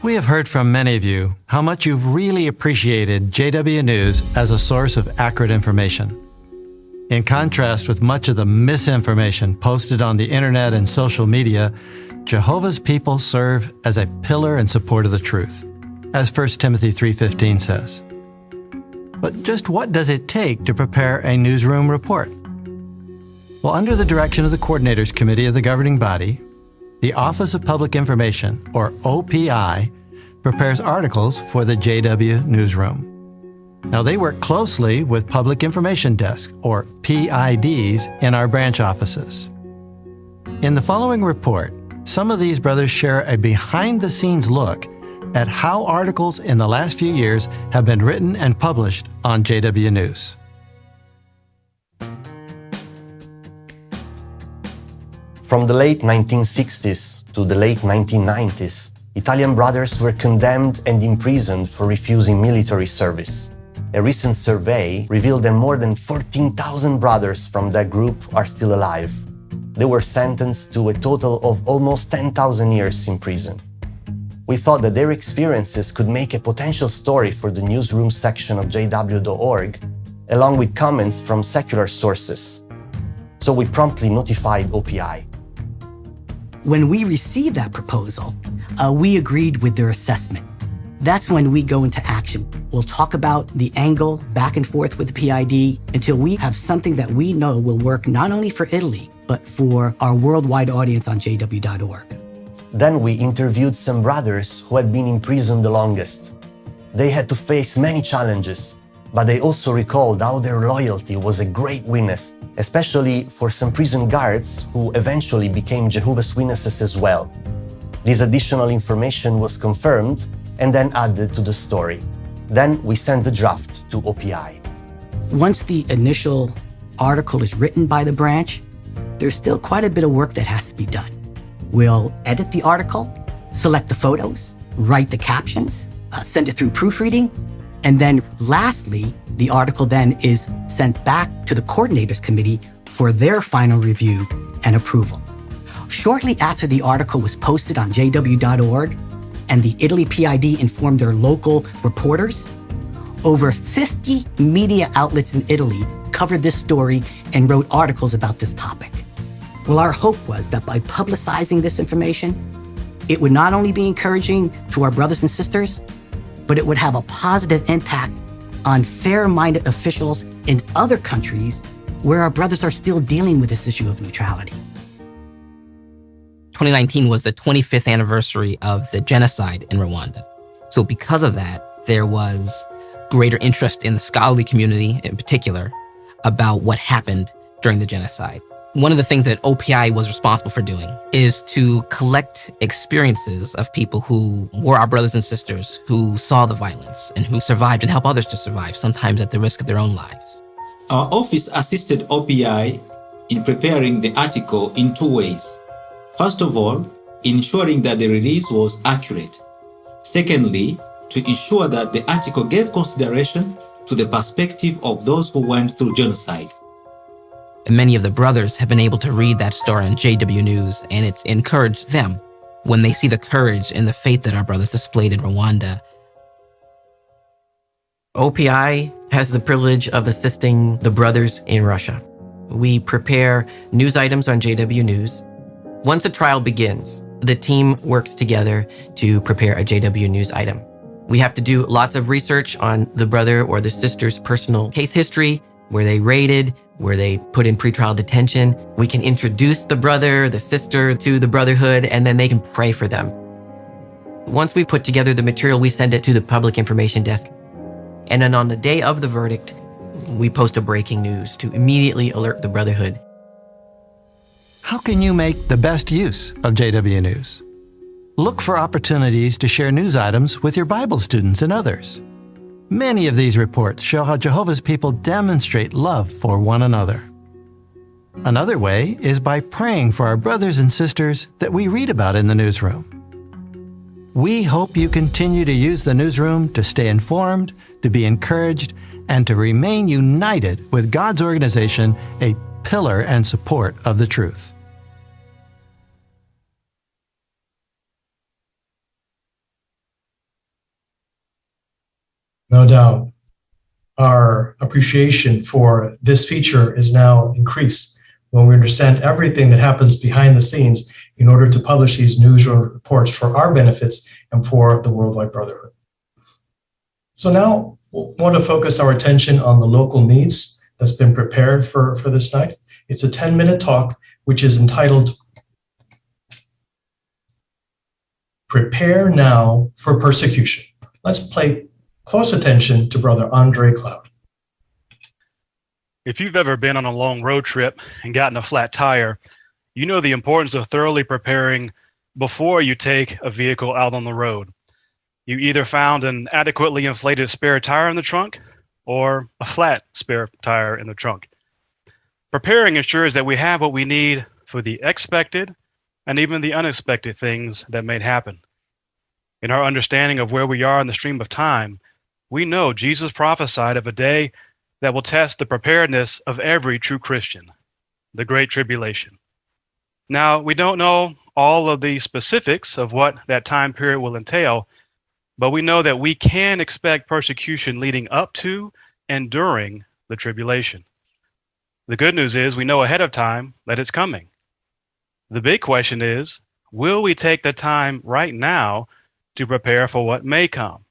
Speaker 18: We have heard from many of you how much you've really appreciated JW News as a source of accurate information. In contrast with much of the misinformation posted on the internet and social media, Jehovah's people serve as a pillar in support of the truth, as 1 Timothy 3:15 says. But just what does it take to prepare a newsroom report? Well, under the direction of the Coordinators Committee of the governing body, the Office of Public Information, or OPI, prepares articles for the JW Newsroom. Now, they work closely with Public Information Desk, or PIDs, in our branch offices. In the following report, some of these brothers share a behind-the-scenes look at how articles in the last few years have been written and published on JW News.
Speaker 19: From the late 1960s to the late 1990s, Italian brothers were condemned and imprisoned for refusing military service. A recent survey revealed that more than 14,000 brothers from that group are still alive. They were sentenced to a total of almost 10,000 years in prison. We thought that their experiences could make a potential story for the newsroom section of jw.org, along with comments from secular sources. So we promptly notified OPI.
Speaker 20: When we received that proposal, we agreed with their assessment. That's when we go into action. We'll talk about the angle back and forth with the PID until we have something that we know will work not only for Italy, but for our worldwide audience on jw.org.
Speaker 19: Then we interviewed some brothers who had been in prison the longest. They had to face many challenges, but they also recalled how their loyalty was a great witness, especially for some prison guards who eventually became Jehovah's Witnesses as well. This additional information was confirmed and then added to the story. Then we sent the draft to OPI.
Speaker 20: Once the initial article is written by the branch, there's still quite a bit of work that has to be done. We'll edit the article, select the photos, write the captions, send it through proofreading, and then lastly, the article then is sent back to the Coordinators Committee for their final review and approval. Shortly after the article was posted on jw.org and the Italy PID informed their local reporters, over 50 media outlets in Italy covered this story and wrote articles about this topic. Well, our hope was that by publicizing this information, it would not only be encouraging to our brothers and sisters, but it would have a positive impact on fair-minded officials in other countries where our brothers are still dealing with this issue of neutrality.
Speaker 21: 2019 was the 25th anniversary of the genocide in Rwanda. So because of that, there was greater interest in the scholarly community in particular about what happened during the genocide. One of the things that OPI was responsible for doing is to collect experiences of people who were our brothers and sisters, who saw the violence and who survived and help others to survive, sometimes at the risk of their own lives.
Speaker 22: Our office assisted OPI in preparing the article in two ways. First of all, ensuring that the release was accurate. Secondly, to ensure that the article gave consideration to the perspective of those who went through genocide.
Speaker 21: And many of the brothers have been able to read that story on JW News, and it's encouraged them when they see the courage and the faith that our brothers displayed in Rwanda.
Speaker 23: OPI has the privilege of assisting the brothers in Russia. We prepare news items on JW News. Once a trial begins, the team works together to prepare a JW News item. We have to do lots of research on the brother or the sister's personal case history, where they raided, where they put in pretrial detention. We can introduce the brother, the sister to the brotherhood, and then they can pray for them. Once we've put together the material, we send it to the Public Information Desk. And then on the day of the verdict, we post a breaking news to immediately alert the brotherhood.
Speaker 18: How can you make the best use of JW News? Look for opportunities to share news items with your Bible students and others. Many of these reports show how Jehovah's people demonstrate love for one another. Another way is by praying for our brothers and sisters that we read about in the newsroom. We hope you continue to use the newsroom to stay informed, to be encouraged, and to remain united with God's organization, a pillar and support of the truth.
Speaker 1: No doubt, our appreciation for this feature is now increased when we understand everything that happens behind the scenes in order to publish these newsroom reports for our benefits and for the worldwide brotherhood. So now want to focus our attention on the local needs that's been prepared for this night. It's a 10-minute talk, which is entitled Prepare Now for Persecution. Let's pay close attention to Brother Andre Cloud.
Speaker 2: If you've ever been on a long road trip and gotten a flat tire, you know the importance of thoroughly preparing before you take a vehicle out on the road. You either found an adequately inflated spare tire in the trunk or a flat spare tire in the trunk. Preparing ensures that we have what we need for the expected and even the unexpected things that may happen. In our understanding of where we are in the stream of time, we know Jesus prophesied of a day that will test the preparedness of every true Christian, the Great Tribulation. Now, we don't know all of the specifics of what that time period will entail, but we know that we can expect persecution leading up to and during the tribulation. The good news is we know ahead of time that it's coming. The big question is, will we take the time right now to prepare for what may come?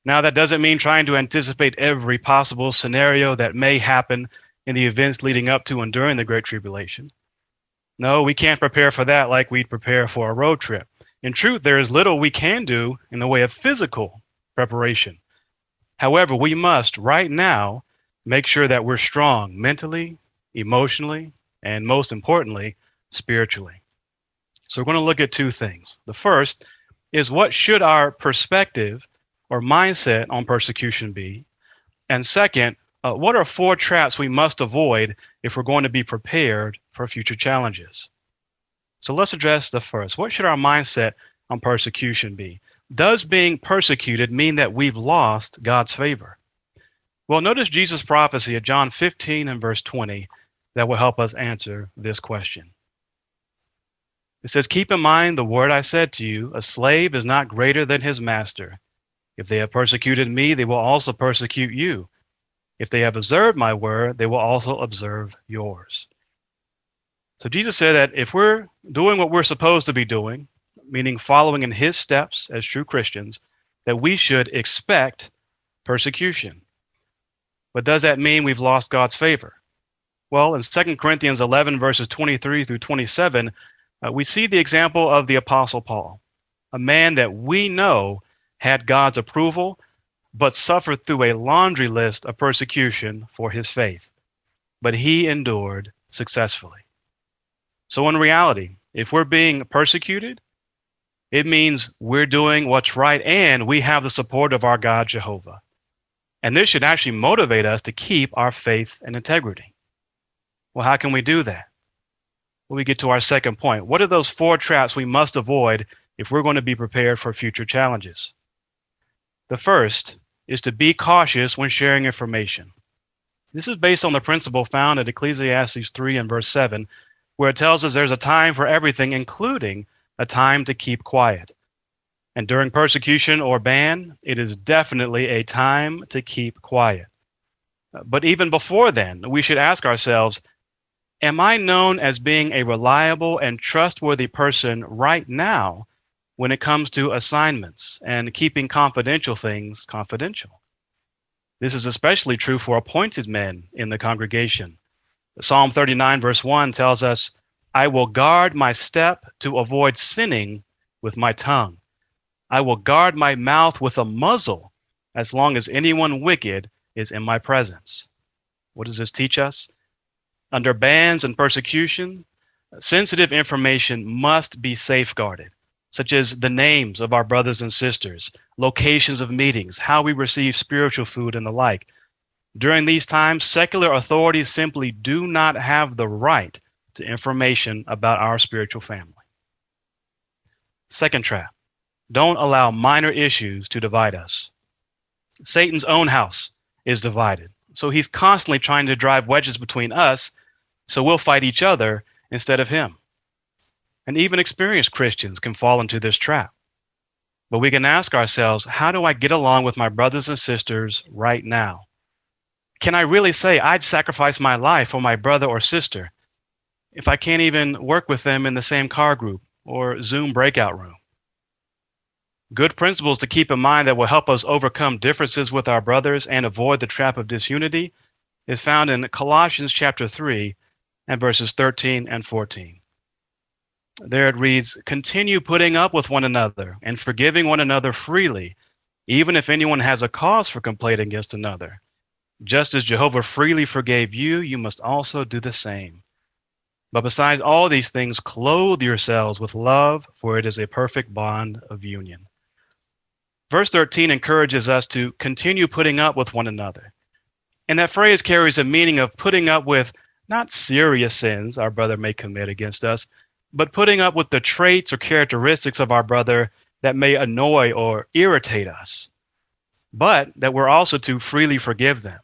Speaker 2: Now, that doesn't mean trying to anticipate every possible scenario that may happen in the events leading up to and during the Great Tribulation. No, we can't prepare for that like we'd prepare for a road trip. In truth, there is little we can do in the way of physical preparation. However, we must right now make sure that we're strong mentally, emotionally, and most importantly, spiritually. So we're going to look at two things. The first is, what should our perspective or mindset on persecution be? And second, what are 4 traps we must avoid if we're going to be prepared for future challenges? So let's address the first. What should our mindset on persecution be? Does being persecuted mean that we've lost God's favor? Well, notice Jesus' prophecy at John 15 and verse 20 that will help us answer this question. It says, "Keep in mind the word I said to you, a slave is not greater than his master. If they have persecuted me, they will also persecute you. If they have observed my word, they will also observe yours." So Jesus said that if we're doing what we're supposed to be doing, meaning following in his steps as true Christians, that we should expect persecution. But does that mean we've lost God's favor? Well, in 2 Corinthians 11, verses 23 through 27, we see the example of the Apostle Paul, a man that we know had God's approval, but suffered through a laundry list of persecution for his faith. But he endured successfully. So in reality, if we're being persecuted, it means we're doing what's right and we have the support of our God, Jehovah. And this should actually motivate us to keep our faith and integrity. Well, how can we do that? Well, we get to our second point. What are those 4 traps we must avoid if we're going to be prepared for future challenges? The first is to be cautious when sharing information. This is based on the principle found in Ecclesiastes 3 and verse 7, where it tells us there's a time for everything, including a time to keep quiet. And during persecution or ban, it is definitely a time to keep quiet. But even before then, we should ask ourselves, am I known as being a reliable and trustworthy person right now when it comes to assignments and keeping confidential things confidential? This is especially true for appointed men in the congregation. Psalm 39 verse 1 tells us, "I will guard my step to avoid sinning with my tongue. I will guard my mouth with a muzzle as long as anyone wicked is in my presence." What does this teach us? Under bans and persecution, sensitive information must be safeguarded, such as the names of our brothers and sisters, locations of meetings, how we receive spiritual food, and the like. During these times, secular authorities simply do not have the right to information about our spiritual family. Second trap, don't allow minor issues to divide us. Satan's own house is divided, so he's constantly trying to drive wedges between us, so we'll fight each other instead of him. And even experienced Christians can fall into this trap. But we can ask ourselves, how do I get along with my brothers and sisters right now? Can I really say I'd sacrifice my life for my brother or sister if I can't even work with them in the same car group or Zoom breakout room? Good principles to keep in mind that will help us overcome differences with our brothers and avoid the trap of disunity is found in Colossians chapter 3 and verses 13 and 14. There it reads, "Continue putting up with one another and forgiving one another freely, even if anyone has a cause for complaint against another. Just as Jehovah freely forgave you, you must also do the same. But besides all these things, clothe yourselves with love, for it is a perfect bond of union." Verse 13 encourages us to continue putting up with one another. And that phrase carries a meaning of putting up with not serious sins our brother may commit against us, but putting up with the traits or characteristics of our brother that may annoy or irritate us, but that we're also to freely forgive them.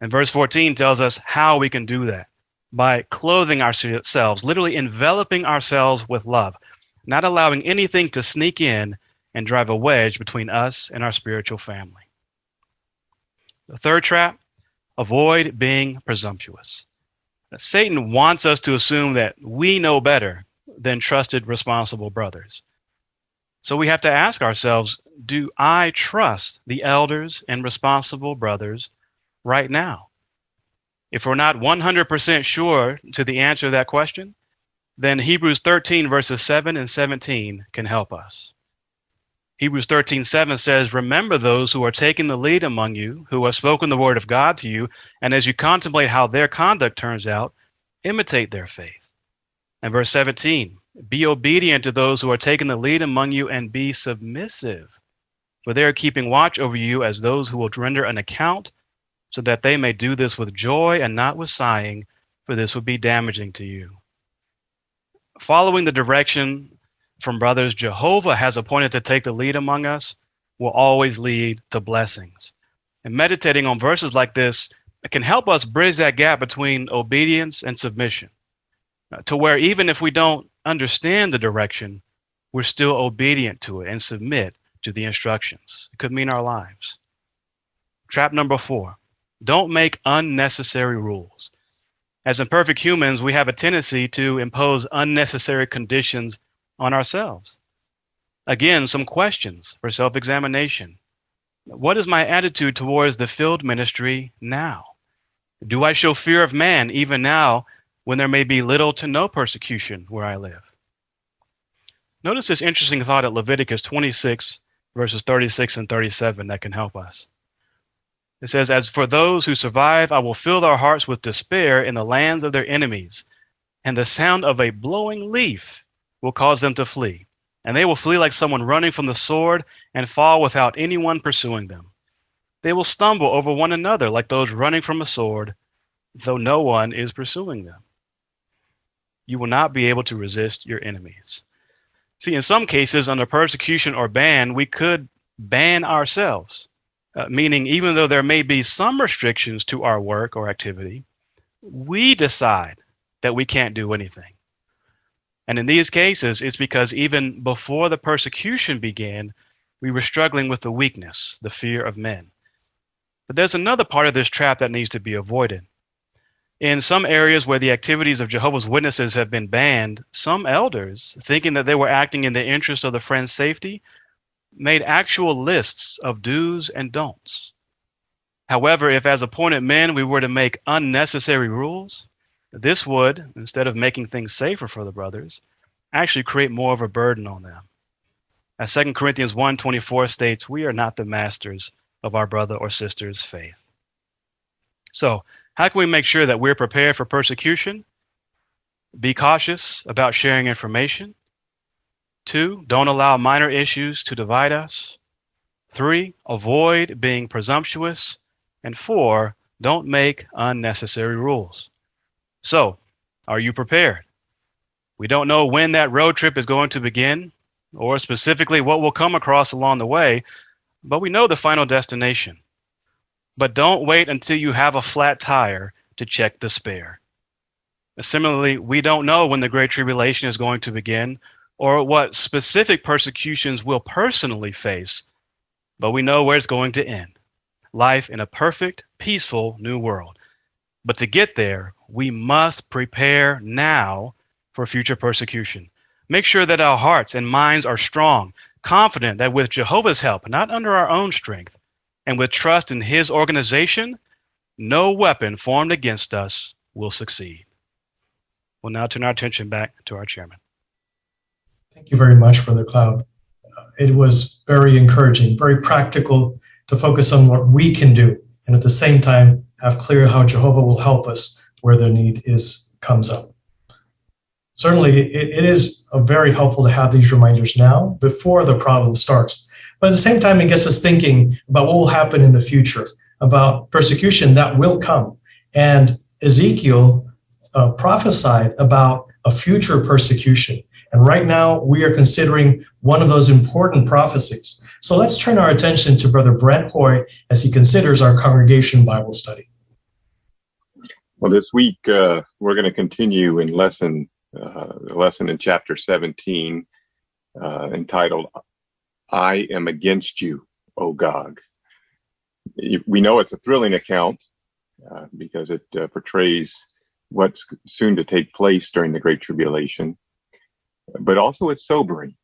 Speaker 2: And verse 14 tells us how we can do that, by clothing ourselves, literally enveloping ourselves with love, not allowing anything to sneak in and drive a wedge between us and our spiritual family. The third trap, avoid being presumptuous. Satan wants us to assume that we know better than trusted, responsible brothers. So we have to ask ourselves, do I trust the elders and responsible brothers right now? If we're not 100% sure to the answer to that question, then Hebrews 13 verses 7 and 17 can help us. Hebrews 13:7 says, "Remember those who are taking the lead among you, who have spoken the word of God to you, and as you contemplate how their conduct turns out, imitate their faith." And verse 17, "Be obedient to those who are taking the lead among you and be submissive, for they are keeping watch over you as those who will render an account, so that they may do this with joy and not with sighing, for this would be damaging to you." Following the direction from brothers Jehovah has appointed to take the lead among us will always lead to blessings. And meditating on verses like this can help us bridge that gap between obedience and submission, to where even if we don't understand the direction, we're still obedient to it and submit to the instructions. It could mean our lives. Trap number 4, don't make unnecessary rules. As imperfect humans, we have a tendency to impose unnecessary conditions on ourselves. Again, some questions for self-examination. What is my attitude towards the field ministry now? Do I show fear of man even now when there may be little to no persecution where I live? Notice this interesting thought at Leviticus 26, verses 36 and 37 that can help us. It says, "As for those who survive, I will fill their hearts with despair in the lands of their enemies, and the sound of a blowing leaf will cause them to flee, and they will flee like someone running from the sword and fall without anyone pursuing them. They will stumble over one another like those running from a sword, though no one is pursuing them. You will not be able to resist your enemies." See, in some cases, under persecution or ban, we could ban ourselves, meaning even though there may be some restrictions to our work or activity, we decide that we can't do anything. And in these cases, it's because even before the persecution began, we were struggling with the weakness, the fear of men. But there's another part of this trap that needs to be avoided. In some areas where the activities of Jehovah's Witnesses have been banned, some elders, thinking that they were acting in the interest of the friend's safety, made actual lists of do's and don'ts. However, if as appointed men we were to make unnecessary rules, this would, instead of making things safer for the brothers, actually create more of a burden on them. As 2 Corinthians 1:24 states, we are not the masters of our brother or sister's faith. So, how can we make sure that we're prepared for persecution? Be cautious about sharing information. 2, don't allow minor issues to divide us. 3, avoid being presumptuous. And 4, don't make unnecessary rules. So, are you prepared? We don't know when that road trip is going to begin, or specifically what we'll come across along the way, but we know the final destination. But don't wait until you have a flat tire to check the spare. Similarly, we don't know when the Great Tribulation is going to begin, or what specific persecutions we'll personally face, but we know where it's going to end. Life in a perfect, peaceful new world. But to get there, we must prepare now for future persecution. Make sure that our hearts and minds are strong, confident that with Jehovah's help, not under our own strength, and with trust in his organization, no weapon formed against us will succeed. We'll now turn our attention back to our chairman.
Speaker 1: Thank you very much, Brother Cloud. It was very encouraging, very practical to focus on what we can do, and at the same time, have clear how Jehovah will help us where the need comes up. Certainly, it is very helpful to have these reminders now before the problem starts. But at the same time, it gets us thinking about what will happen in the future, about persecution that will come. And Ezekiel prophesied about a future persecution. And right now, we are considering one of those important prophecies. So let's turn our attention to Brother Brent Hoy as he considers our congregation Bible study.
Speaker 15: Well, this week, we're going to continue in lesson in chapter 17, entitled, I Am Against You, O Gog. We know it's a thrilling account because it portrays what's soon to take place during the Great Tribulation, but also it's sobering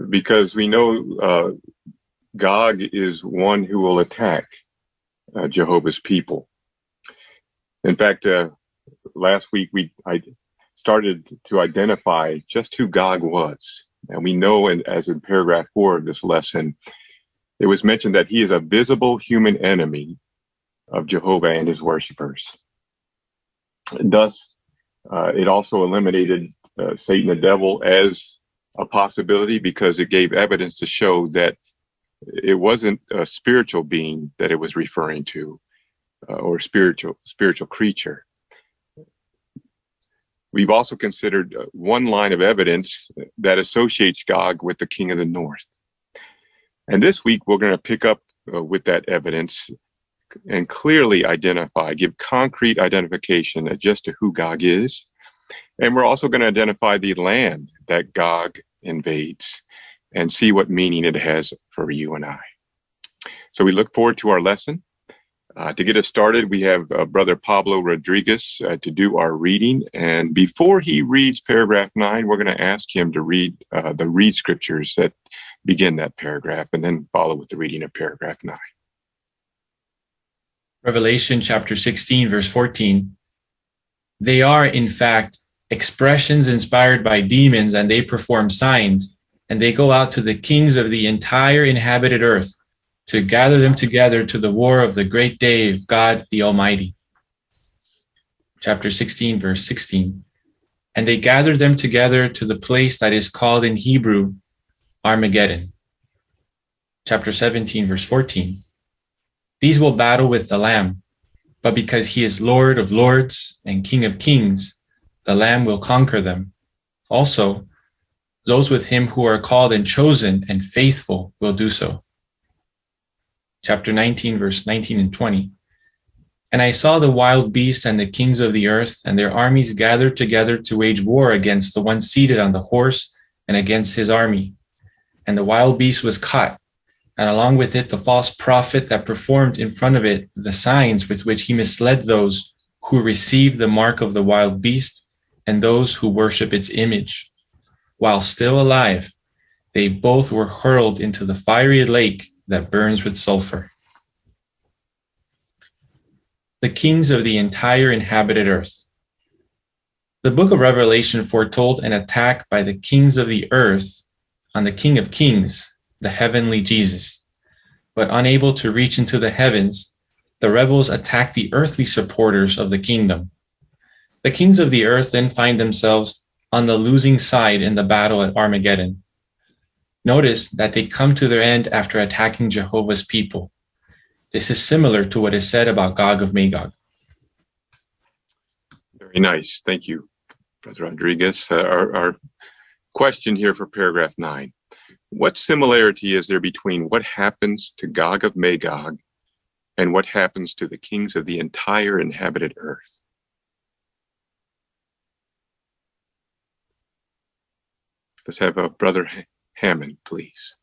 Speaker 15: because we know Gog is one who will attack Jehovah's people. In fact, last week I started to identify just who Gog was. And we know, as in paragraph 4 of this lesson, it was mentioned that he is a visible human enemy of Jehovah and his worshipers. Thus, it also eliminated Satan the devil as a possibility because it gave evidence to show that it wasn't a spiritual being that it was referring to, or spiritual creature. We've also considered one line of evidence that associates Gog with the king of the north. And this week, we're going to pick up with that evidence and clearly give concrete identification as just to who Gog is. And we're also going to identify the land that Gog invades and see what meaning it has for you and I. So we look forward to our lesson. To get us started, we have Brother Pablo Rodriguez to do our reading. And before he reads paragraph 9, we're going to ask him to read the read scriptures that begin that paragraph and then follow with the reading of paragraph 9.
Speaker 5: Revelation chapter 16, verse 14. They are, in fact, expressions inspired by demons, and they perform signs, and they go out to the kings of the entire inhabited earth to gather them together to the war of the great day of God the Almighty. Chapter 16, verse 16. And they gathered them together to the place that is called in Hebrew Armageddon. Chapter 17, verse 14. These will battle with the Lamb, but because he is Lord of lords and King of kings, the Lamb will conquer them. Also, those with him who are called and chosen and faithful will do so. Chapter 19, verse 19 and 20. And I saw the wild beasts and the kings of the earth and their armies gathered together to wage war against the one seated on the horse and against his army. And the wild beast was caught, and along with it the false prophet that performed in front of it the signs with which he misled those who received the mark of the wild beast and those who worship its image. While still alive, they both were hurled into the fiery lake that burns with sulfur. The kings of the entire inhabited earth. The book of Revelation foretold an attack by the kings of the earth on the King of Kings, the heavenly Jesus. But unable to reach into the heavens, the rebels attacked the earthly supporters of the kingdom. The kings of the earth then find themselves on the losing side in the battle at Armageddon. Notice that they come to their end after attacking Jehovah's people. This is similar to what is said about Gog of Magog.
Speaker 15: Very nice. Thank you, Brother Rodriguez. Our question here for paragraph 9. What similarity is there between what happens to Gog of Magog and what happens to the kings of the entire inhabited earth? Let's have Brother Hammond, please.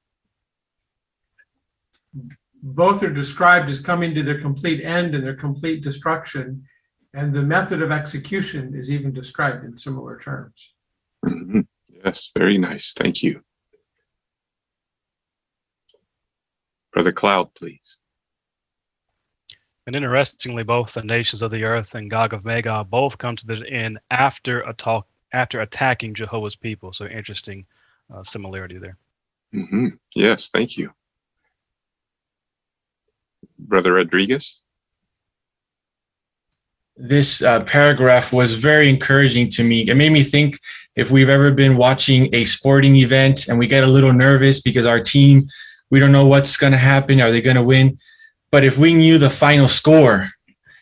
Speaker 7: Both are described as coming to their complete end and their complete destruction, and the method of execution is even described in similar terms.
Speaker 15: Mm-hmm. Yes, very nice. Thank you. Brother Cloud, please.
Speaker 2: And interestingly, both the nations of the earth and Gog of Magog both come to the end after attacking Jehovah's people. So interesting similarity there.
Speaker 15: Mm-hmm. Yes, thank you. Brother Rodriguez?
Speaker 5: This paragraph was very encouraging to me. It made me think if we've ever been watching a sporting event and we get a little nervous because our team, we don't know what's going to happen. Are they going to win? But if we knew the final score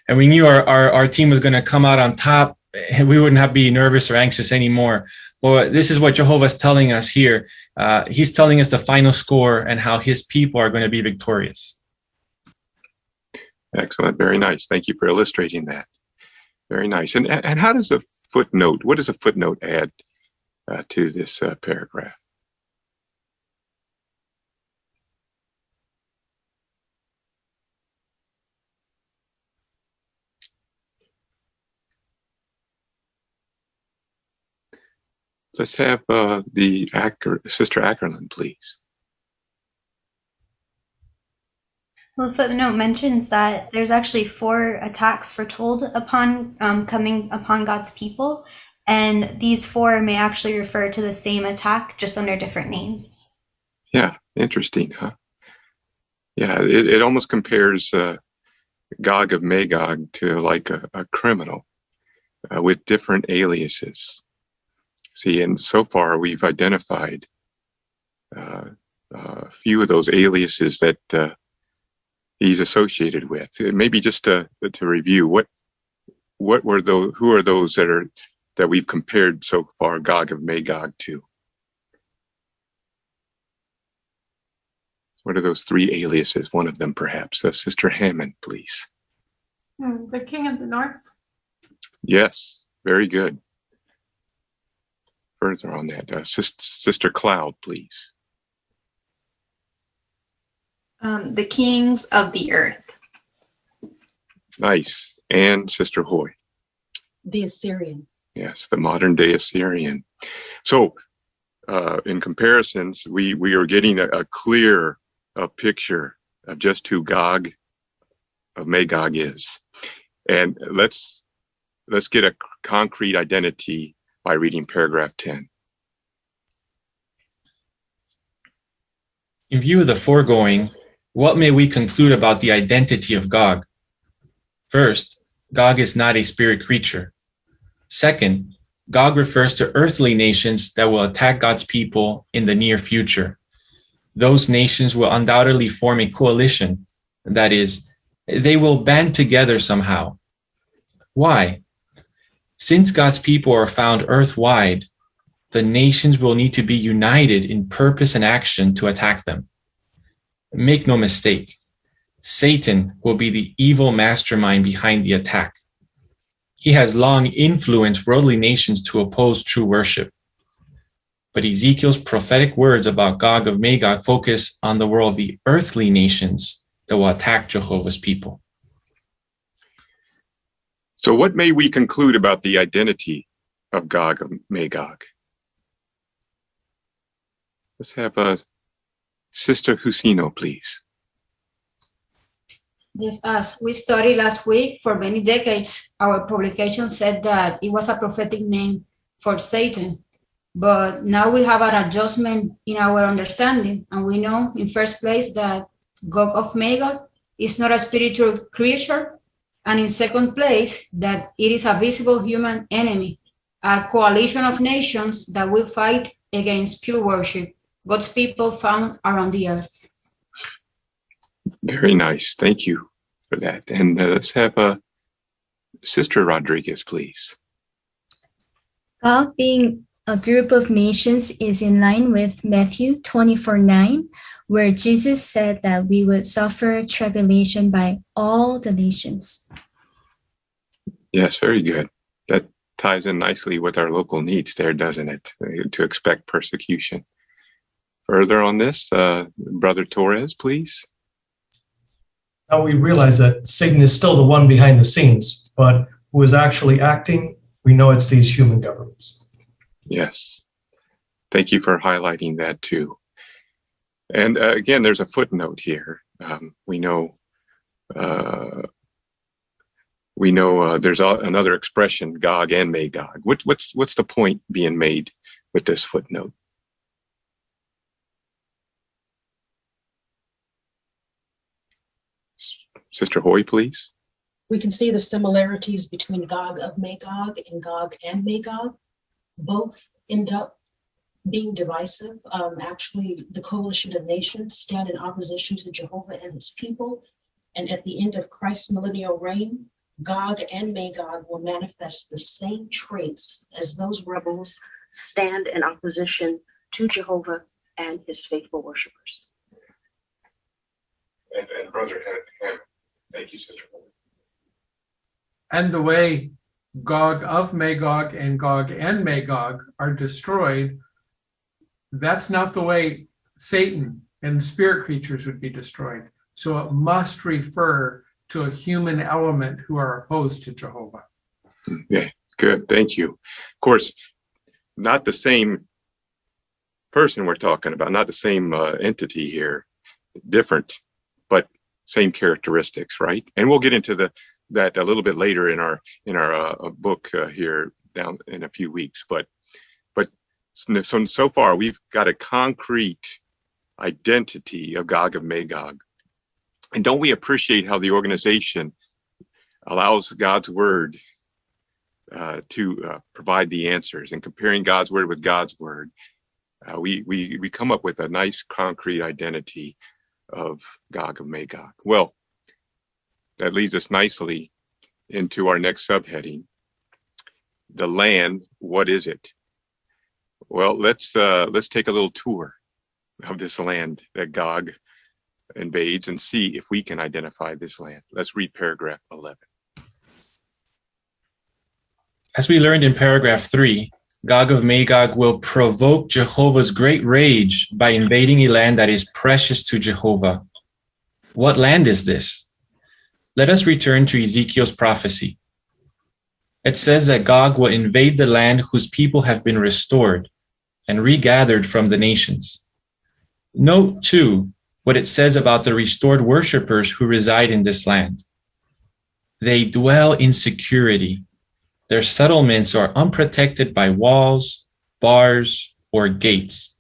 Speaker 5: and we knew our team was going to come out on top, we wouldn't have to be nervous or anxious anymore. Well, this is what Jehovah's telling us here. He's telling us the final score and how his people are going to be victorious.
Speaker 15: Excellent. Very nice. Thank you for illustrating that. Very nice. And how does a footnote, what does a footnote add to this paragraph? Let's have Sister Ackerland, please.
Speaker 6: Well, the footnote mentions that there's actually 4 attacks foretold upon coming upon God's people, and these 4 may actually refer to the same attack, just under different names.
Speaker 15: Yeah, interesting, huh? Yeah, it almost compares Gog of Magog to like a criminal with different aliases. See, and so far we've identified a few of those aliases that he's associated with. Maybe just to review, what were those? Who are those that we've compared so far Gog of Magog to? What are those 3 aliases? One of them, perhaps. Sister Hammond, please.
Speaker 11: The King of the North.
Speaker 15: Yes, very good. Further on that, Sister Cloud, please.
Speaker 11: The Kings of the Earth.
Speaker 15: Nice. And Sister Hoy.
Speaker 14: The Assyrian.
Speaker 15: Yes, the modern day Assyrian. So in comparisons, we are getting a clear picture of just who Gog of Magog is. And let's get a concrete identity by reading paragraph 10.
Speaker 5: In view of the foregoing, what may we conclude about the identity of Gog? First, Gog is not a spirit creature. Second, Gog refers to earthly nations that will attack God's people in the near future. Those nations will undoubtedly form a coalition. That is, they will band together somehow. Why? Since God's people are found earth-wide, the nations will need to be united in purpose and action to attack them. Make no mistake, Satan will be the evil mastermind behind the attack. He has long influenced worldly nations to oppose true worship. But Ezekiel's prophetic words about Gog of Magog focus on the world of the earthly nations that will attack Jehovah's people.
Speaker 15: So what may we conclude about the identity of Gog of Magog? Let's have Sister Husino, please.
Speaker 4: Yes, as we studied last week, for many decades, our publication said that it was a prophetic name for Satan. But now we have an adjustment in our understanding, and we know in first place that Gog of Magog is not a spiritual creature, and in second place that it is a visible human enemy, a coalition of nations that will fight against pure worship, God's people found around the earth.
Speaker 15: Very nice. Thank you for that. And let's have Sister Rodriguez, please.
Speaker 9: Gog being a group of nations is in line with Matthew 24:9, where Jesus said that we would suffer tribulation by all the nations.
Speaker 15: Yes, very good. That ties in nicely with our local needs there, doesn't it? To expect persecution. Further on this, Brother Torres, please.
Speaker 1: Now we realize that Satan is still the one behind the scenes, but who is actually acting, we know it's these human governments.
Speaker 15: Yes. Thank you for highlighting that too. And again, there's a footnote here. We know there's another expression, Gog and Magog. What's the point being made with this footnote? Sister Hoy, please.
Speaker 14: We can see the similarities between Gog of Magog and Gog and Magog. Both end up being divisive. Actually, the coalition of nations stand in opposition to Jehovah and his people. And at the end of Christ's millennial reign, Gog and Magog will manifest the same traits as those rebels stand in opposition to Jehovah and his faithful worshipers.
Speaker 15: And Brother Ham, thank you, Sister Hoy.
Speaker 7: And the way Gog of Magog and Magog are destroyed, that's not the way Satan and spirit creatures would be destroyed. So it must refer to a human element who are opposed to Jehovah.
Speaker 15: Yeah, good. Thank you. Of course, not the same person we're talking about, not the same entity here, different, but same characteristics, right? And we'll get into that a little bit later in our book here down in a few weeks. But so far we've got a concrete identity of Gog of Magog. And don't we appreciate how the organization allows God's word to provide the answers, and comparing God's word with God's word, we come up with a nice concrete identity of Gog of Magog. Well, that leads us nicely into our next subheading, the land. What is it? Well, let's take a little tour of this land that Gog invades and see if we can identify this land. Let's read paragraph 11.
Speaker 5: As we learned in paragraph 3, Gog of Magog will provoke Jehovah's great rage by invading a land that is precious to Jehovah. What land is this? Let us return to Ezekiel's prophecy. It says that Gog will invade the land whose people have been restored and regathered from the nations. Note, too, what it says about the restored worshipers who reside in this land. They dwell in security. Their settlements are unprotected by walls, bars, or gates,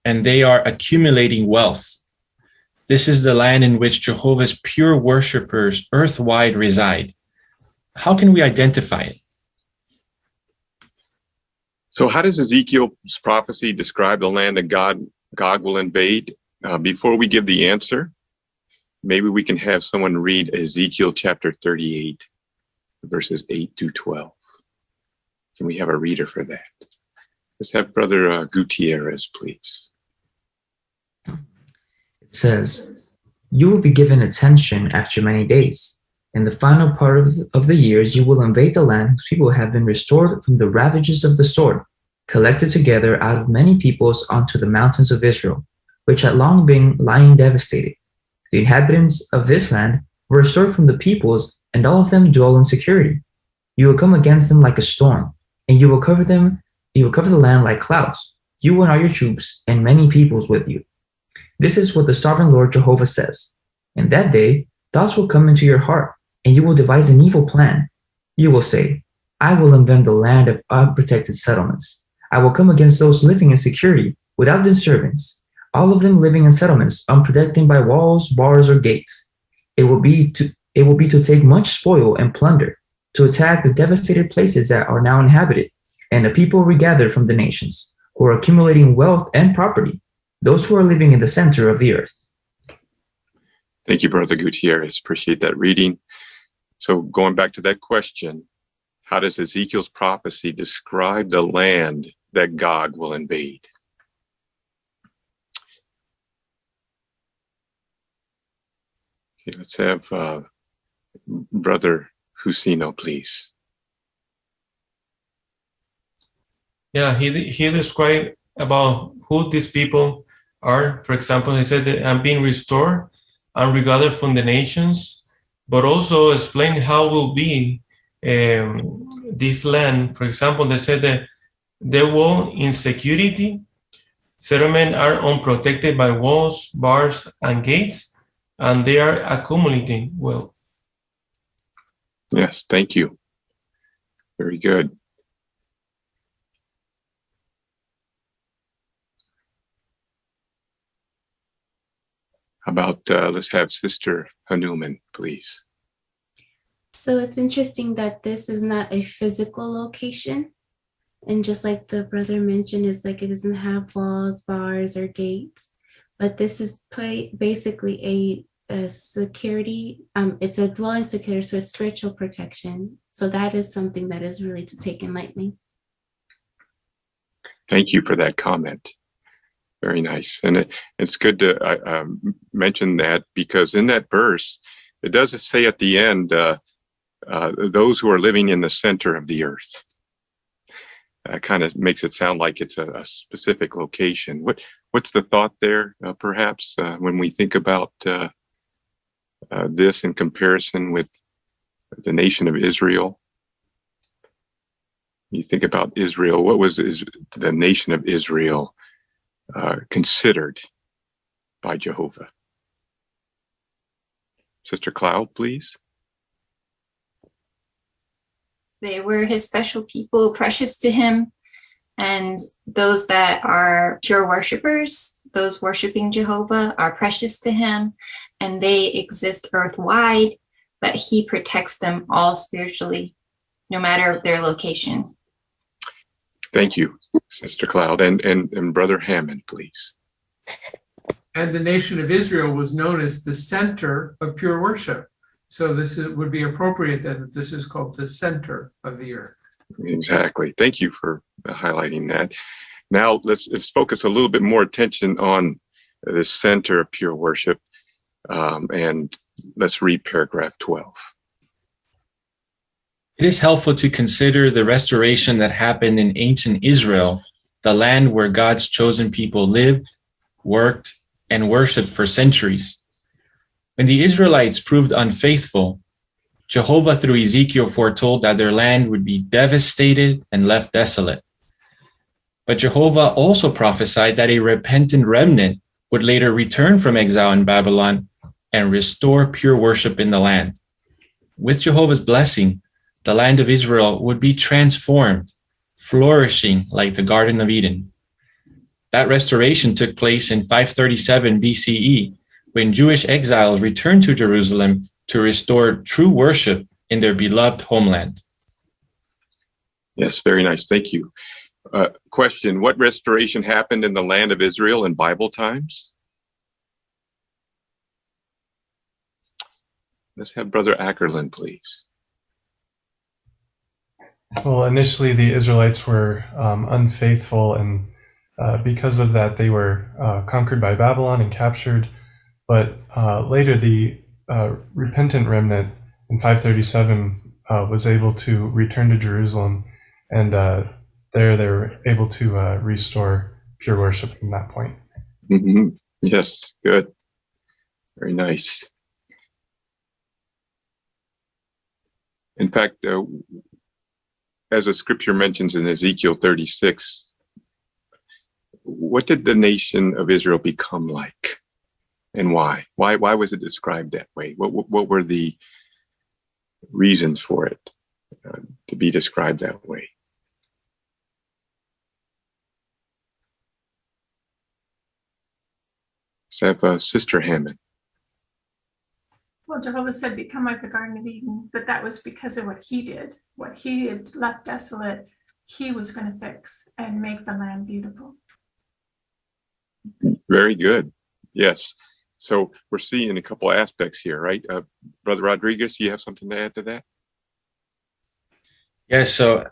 Speaker 5: and they are accumulating wealth. This is the land in which Jehovah's pure worshipers earthwide reside. How can we identify it?
Speaker 15: So how does Ezekiel's prophecy describe the land that Gog will invade? Before we give the answer, maybe we can have someone read Ezekiel chapter 38, verses 8 through 12. Can we have a reader for that? Let's have Brother Gutierrez, please.
Speaker 10: It says, "You will be given attention after many days. In the final part of the years, you will invade the land whose people have been restored from the ravages of the sword, collected together out of many peoples onto the mountains of Israel, which had long been lying devastated. The inhabitants of this land were restored from the peoples, and all of them dwell in security. You will come against them like a storm, and you will cover the land like clouds, you and all your troops, and many peoples with you. This is what the sovereign Lord Jehovah says. In that day, thoughts will come into your heart, and you will devise an evil plan. You will say, I will invade the land of unprotected settlements. I will come against those living in security without disturbance, all of them living in settlements unprotected by walls, bars, or gates. It will be to take much spoil and plunder, to attack the devastated places that are now inhabited, and the people regathered from the nations, who are accumulating wealth and property, those who are living in the center of the earth."
Speaker 15: Thank you, Brother Gutierrez. Appreciate that reading. So going back to that question, how does Ezekiel's prophecy describe the land that Gog will invade? Okay, let's have Brother Husino, please.
Speaker 3: Yeah, he described about who these people are. For example, he said that I'm being restored and regathered from the nations, but also explain how will be this land. For example, they said that they will in security, settlements are unprotected by walls, bars, and gates, and they are accumulating wealth.
Speaker 15: Yes, thank you. Very good. How about let's have Sister Hanuman, please.
Speaker 8: So it's interesting that this is not a physical location. And just like the brother mentioned, it's like it doesn't have walls, bars, or gates. But this is basically a security, it's a dwelling security, so a spiritual protection. So that is something that is really to take in lightly.
Speaker 15: Thank you for that comment. Very nice. And it's good to mention that, because in that verse, it does say at the end, those who are living in the center of the earth. Kind of makes it sound like it's a specific location. What's the thought there, perhaps, when we think about this in comparison with the nation of Israel? You think about Israel. What was the nation of Israel considered by Jehovah? Sister Cloud, please.
Speaker 11: They were his special people, precious to him. And those that are pure worshipers, those worshiping Jehovah, are precious to him. And they exist earthwide, but he protects them all spiritually, no matter their location.
Speaker 15: Thank you, Sister Cloud. And Brother Hammond, please.
Speaker 7: And the nation of Israel was known as the center of pure worship. So would be appropriate that this is called the center of the earth.
Speaker 15: Exactly. Thank you for highlighting that. Now let's focus a little bit more attention on the center of pure worship. And let's read paragraph 12.
Speaker 5: It is helpful to consider the restoration that happened in ancient Israel, the land where God's chosen people lived, worked, and worshiped for centuries. When the Israelites proved unfaithful, Jehovah through Ezekiel foretold that their land would be devastated and left desolate. But Jehovah also prophesied that a repentant remnant would later return from exile in Babylon and restore pure worship in the land. With Jehovah's blessing, the land of Israel would be transformed, flourishing like the Garden of Eden. That restoration took place in 537 BCE, when Jewish exiles returned to Jerusalem to restore true worship in their beloved homeland.
Speaker 15: Yes, very nice. Thank you. Question, what restoration happened in the land of Israel in Bible times? Let's have Brother Ackerland, please.
Speaker 12: Well, initially the Israelites were unfaithful, and because of that they were conquered by Babylon and captured. But later the repentant remnant in 537 was able to return to Jerusalem, and there they were able to restore pure worship from that point.
Speaker 15: Mm-hmm. Yes, good. Very nice. In fact, as the scripture mentions in Ezekiel 36, what did the nation of Israel become like? And why? Why was it described that way? What were the reasons for it to be described that way? Let's have Sister Hammond.
Speaker 13: Well, Jehovah said, become like the Garden of Eden, but that was because of what he did. What he had left desolate, he was going to fix and make the land beautiful.
Speaker 15: Very good. Yes. So we're seeing a couple of aspects here, right? Brother Rodriguez, you have something to add to that?
Speaker 5: Yes, so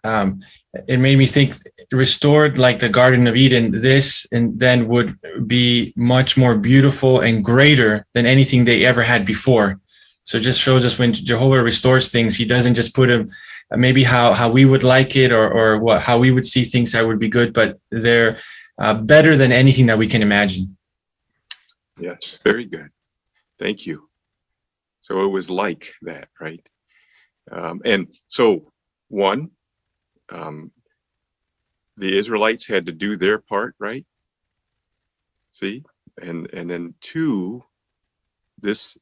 Speaker 5: it made me think, restored like the Garden of Eden, this and then would be much more beautiful and greater than anything they ever had before. So it just shows us when Jehovah restores things, he doesn't just put them maybe how we would like it or how we would see things that would be good, but they're better than anything that we can imagine.
Speaker 15: Yes, very good. Thank you. So it was like that, right? And so one, the Israelites had to do their part, right? See? And then two, this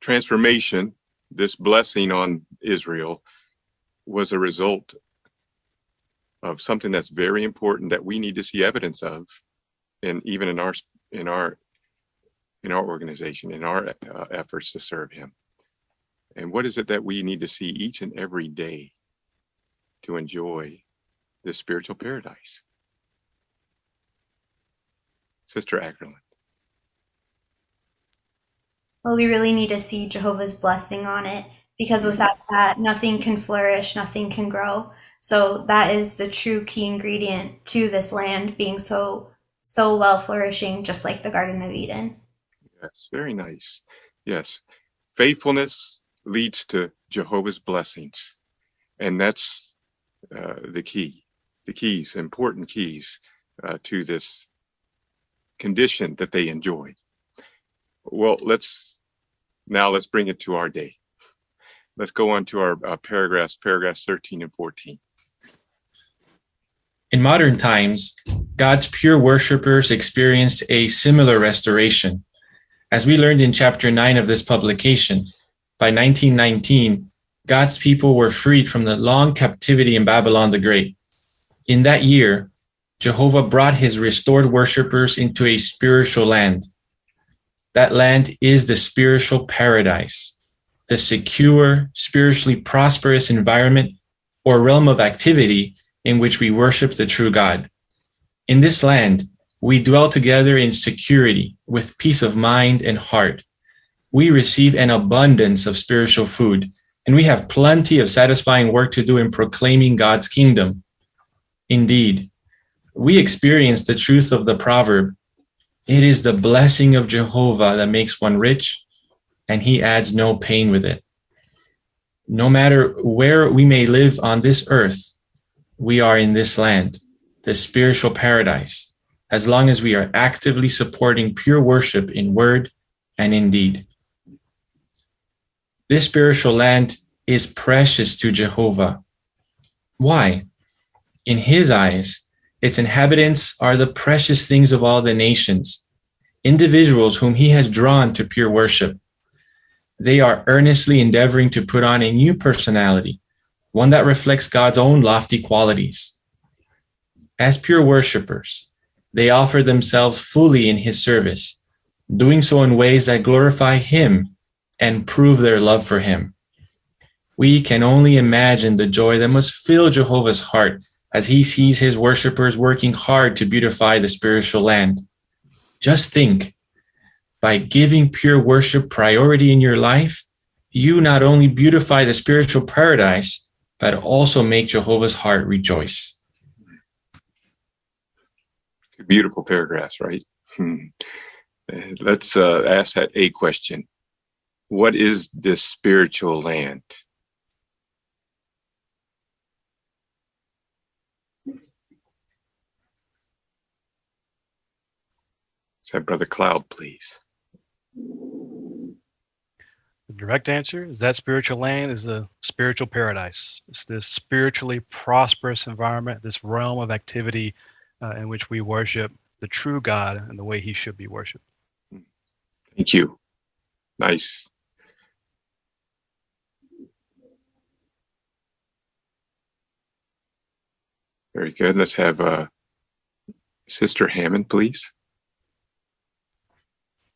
Speaker 15: transformation, this blessing on Israel, was a result of something that's very important that we need to see evidence of, and even in our organization, in our efforts to serve Him. And what is it that we need to see each and every day to enjoy this spiritual paradise? Sister Ackerland.
Speaker 6: Well, we really need to see Jehovah's blessing on it, because without that, nothing can flourish, nothing can grow. So that is the true key ingredient to this land being so well flourishing, just like the Garden of Eden.
Speaker 15: Yes, very nice. Yes, faithfulness leads to Jehovah's blessings, and that's the keys, important keys to this condition that they enjoy. Well, let's bring it to our day. Let's go on to our paragraphs 13 and 14.
Speaker 5: In modern times, God's pure worshipers experienced a similar restoration. As we learned in chapter 9 of this publication, by 1919, God's people were freed from the long captivity in Babylon the Great. In that year, Jehovah brought his restored worshipers into a spiritual land. That land is the spiritual paradise, the secure, spiritually prosperous environment or realm of activity in which we worship the true God. In this land, we dwell together in security with peace of mind and heart. We receive an abundance of spiritual food, and we have plenty of satisfying work to do in proclaiming God's kingdom. Indeed, we experience the truth of the proverb, "It is the blessing of Jehovah that makes one rich, and he adds no pain with it." No matter where we may live on this earth, we are in this land, the spiritual paradise, as long as we are actively supporting pure worship in word and in deed. This spiritual land is precious to Jehovah. Why? In his eyes, its inhabitants are the precious things of all the nations, individuals whom he has drawn to pure worship. They are earnestly endeavoring to put on a new personality, one that reflects God's own lofty qualities. As pure worshipers, they offer themselves fully in his service, doing so in ways that glorify him and prove their love for him. We can only imagine the joy that must fill Jehovah's heart as he sees his worshipers working hard to beautify the spiritual land. Just think, by giving pure worship priority in your life, you not only beautify the spiritual paradise, but also make Jehovah's heart rejoice.
Speaker 15: Beautiful paragraphs, right? Let's ask that a question. What is this spiritual land? Is that Brother Cloud, please?
Speaker 2: The direct answer is that spiritual land is a spiritual paradise. It's this spiritually prosperous environment, this realm of activity in which we worship the true God and the way he should be worshiped.
Speaker 15: Thank you. Nice. Very good. Let's have Sister Hammond, please.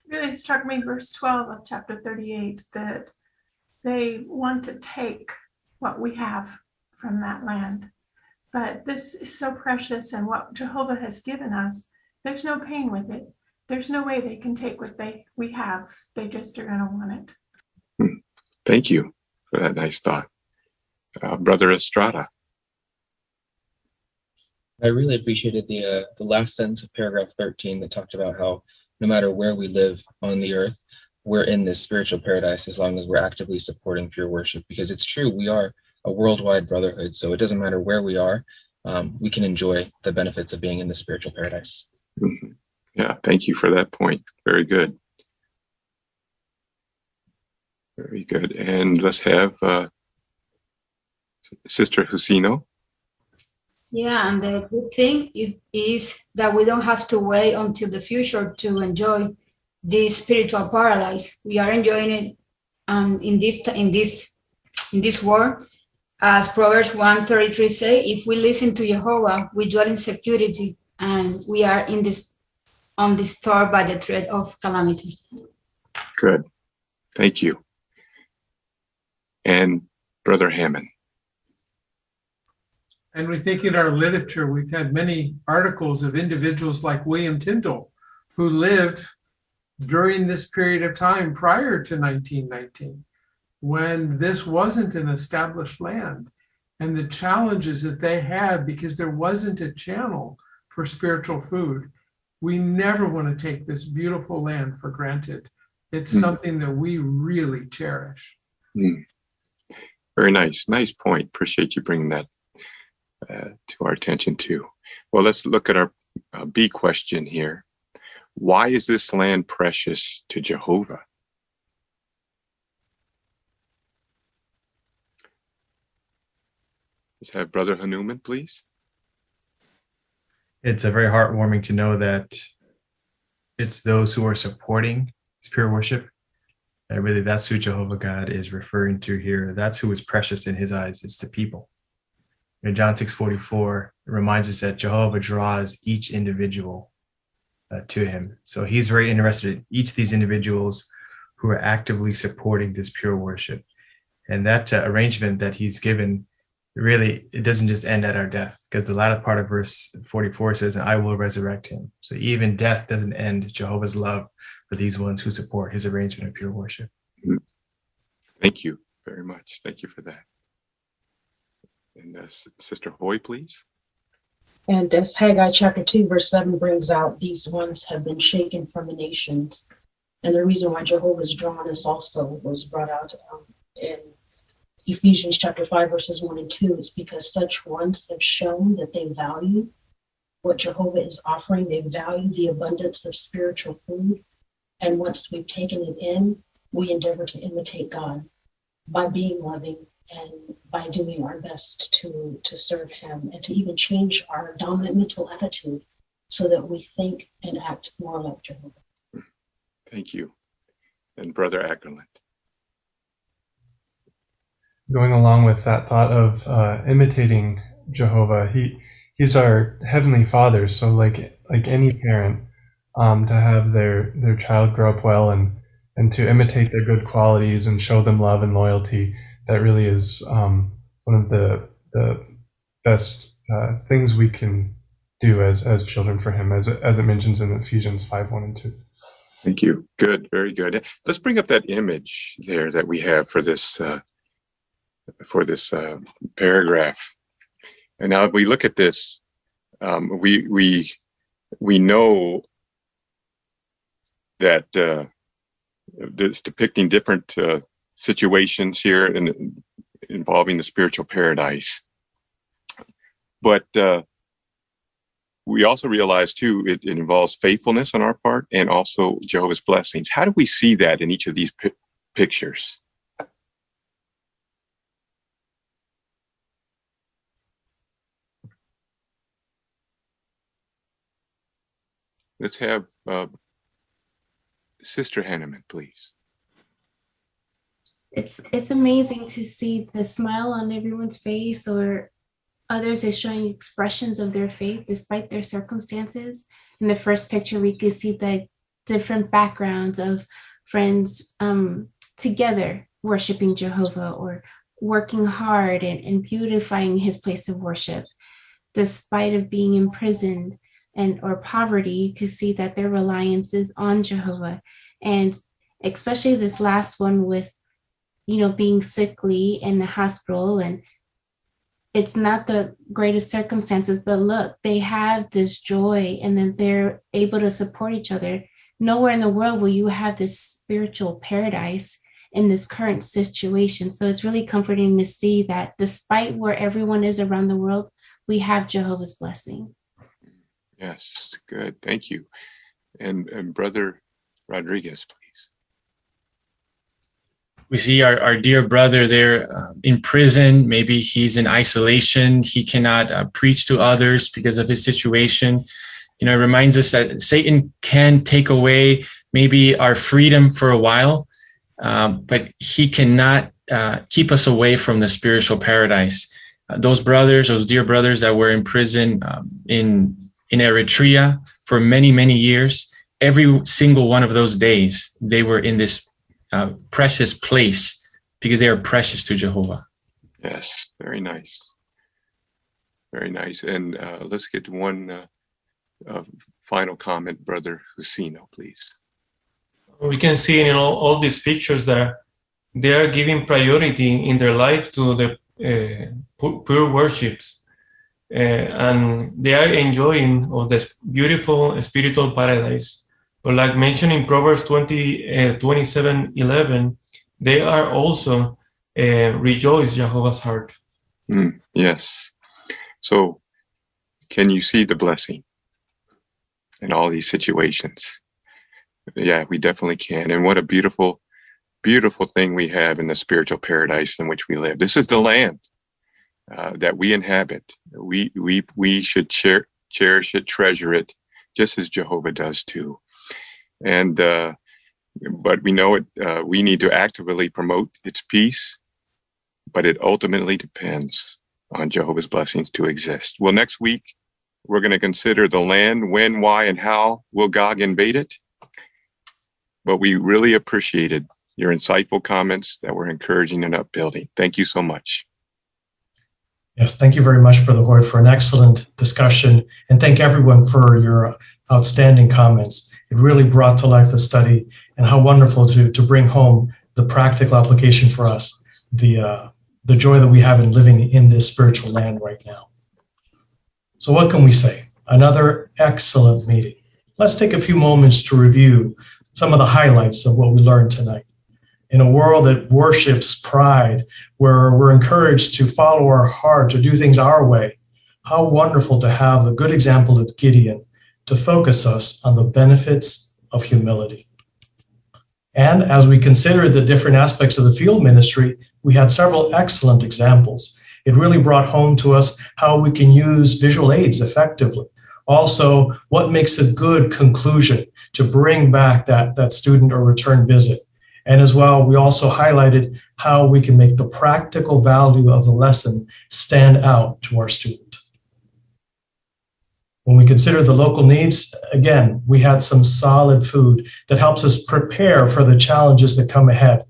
Speaker 13: Really struck me verse 12 of chapter 38, that they want to take what we have from that land. But this is so precious, and what Jehovah has given us, there's no pain with it. There's no way they can take what we have. They just are going to want it.
Speaker 15: Thank you for that nice thought. Brother Estrada.
Speaker 16: I really appreciated the last sentence of paragraph 13 that talked about how no matter where we live on the earth, we're in this spiritual paradise as long as we're actively supporting pure worship. Because it's true, we are a worldwide brotherhood, so it doesn't matter where we are, we can enjoy the benefits of being in the spiritual paradise.
Speaker 15: Mm-hmm. Yeah, thank you for that point. Very good. Very good. And let's have Sister Jusino.
Speaker 4: Yeah, and the good thing is that we don't have to wait until the future to enjoy this spiritual paradise. We are enjoying it in this world. As Proverbs 1:33 say, if we listen to Jehovah, we dwell in security, and we are undisturbed by the threat of calamity.
Speaker 15: Good. Thank you. And Brother Hammond.
Speaker 7: And we think in our literature, we've had many articles of individuals like William Tyndall, who lived during this period of time prior to 1919, when this wasn't an established land, and the challenges that they had because there wasn't a channel for spiritual food. We never want to take this beautiful land for granted. It's something that we really cherish.
Speaker 15: Very nice. Nice point. Appreciate you bringing that to our attention too. Well, let's look at our B question here. Why is this land precious to Jehovah? Let's have Brother Hanuman, please.
Speaker 17: It's very heartwarming to know that it's those who are supporting spirit worship. And really, that's who Jehovah God is referring to here. That's who is precious in his eyes. It's the people. In John 6:44, it reminds us that Jehovah draws each individual to him. So he's very interested in each of these individuals who are actively supporting this pure worship. And that arrangement that he's given, really, it doesn't just end at our death, because the latter part of verse 44 says, I will resurrect him. So even death doesn't end Jehovah's love for these ones who support his arrangement of pure worship.
Speaker 15: Thank you very much. Thank you for that. And Sister Hoy, please.
Speaker 14: And as Haggai chapter 2, verse 7 brings out, these ones have been shaken from the nations. And the reason why Jehovah's drawn us also was brought out in Ephesians chapter 5, verses 1 and 2, is because such ones have shown that they value what Jehovah is offering. They value the abundance of spiritual food. And once we've taken it in, we endeavor to imitate God by being loving and by doing our best to serve him, and to even change our dominant mental attitude so that we think and act more like Jehovah.
Speaker 15: Thank you. And Brother Ackerland.
Speaker 12: Going along with that thought of imitating Jehovah, he's our heavenly Father. So like any parent, to have their child grow up well and to imitate their good qualities and show them love and loyalty, that really is one of the best things we can do as children for him, as it mentions in Ephesians 5, 1 and 2.
Speaker 15: Thank you. Good. Very good. Let's bring up that image there that we have for this paragraph. And now if we look at this, we know that it's depicting different situations here involving the spiritual paradise. But we also realize too, it involves faithfulness on our part and also Jehovah's blessings. How do we see that in each of these pictures? Let's have Sister Hanneman, please.
Speaker 8: It's amazing to see the smile on everyone's face, or others is showing expressions of their faith despite their circumstances. In the first picture, we could see the different backgrounds of friends together worshiping Jehovah, or working hard and beautifying his place of worship. Despite of being imprisoned or poverty, you could see that their reliance is on Jehovah. And especially this last one with, being sickly in the hospital, and it's not the greatest circumstances, but look, they have this joy, and then they're able to support each other. Nowhere in the world will you have this spiritual paradise in this current situation. So it's really comforting to see that despite where everyone is around the world, we have Jehovah's blessing.
Speaker 15: Yes, good. Thank you. And Brother Rodriguez, please.
Speaker 5: We see our dear brother there in prison. Maybe he's in isolation. He cannot preach to others because of his situation. It reminds us that Satan can take away maybe our freedom for a while, but he cannot keep us away from the spiritual paradise. Those brothers, those dear brothers that were in prison in Eritrea for many, many years, every single one of those days, they were in this precious place because they are precious to Jehovah.
Speaker 15: Yes, very nice. Very nice. And let's get to one final comment, Brother Jusino, please.
Speaker 3: We can see in all these pictures that they are giving priority in their life to the pure worships, and they are enjoying of this beautiful spiritual paradise. But like mentioned in Proverbs 27:11, they are also rejoice Jehovah's heart.
Speaker 15: Yes. So can you see the blessing in all these situations? Yeah, we definitely can. And what a beautiful, beautiful thing we have in the spiritual paradise in which we live. This is the land that we inhabit. We should cherish it, treasure it, just as Jehovah does too. And but we know it. We need to actively promote its peace, but it ultimately depends on Jehovah's blessings to exist. Well, next week we're going to consider the land. When, why, and how will Gog invade it? But we really appreciated your insightful comments that were encouraging and upbuilding. Thank you so much.
Speaker 1: Yes, thank you very much, Brother Hoy, for an excellent discussion. And thank everyone for your outstanding comments. It really brought to life the study, and how wonderful to bring home the practical application for us, the joy that we have in living in this spiritual land right now. So what can we say? Another excellent meeting. Let's take a few moments to review some of the highlights of what we learned tonight. In a world that worships pride, where we're encouraged to follow our heart, to do things our way, how wonderful to have the good example of Gideon to focus us on the benefits of humility. And as we consider the different aspects of the field ministry, we had several excellent examples. It really brought home to us how we can use visual aids effectively. Also, what makes a good conclusion to bring back that student or return visit. And as well, we also highlighted how we can make the practical value of the lesson stand out to our student. When we consider the local needs, again, we had some solid food that helps us prepare for the challenges that come ahead.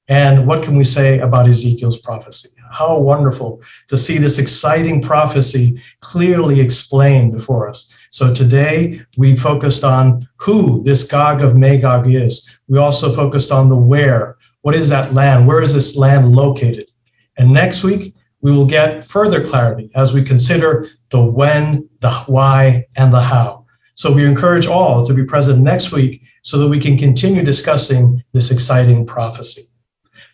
Speaker 1: And what can we say about Ezekiel's prophecy? How wonderful to see this exciting prophecy clearly explained before us. So today we focused on who this Gog of Magog is. We also focused on the where. What is that land? Where is this land located? And next week, we will get further clarity as we consider the when, the why, and the how. So we encourage all to be present next week so that we can continue discussing this exciting prophecy.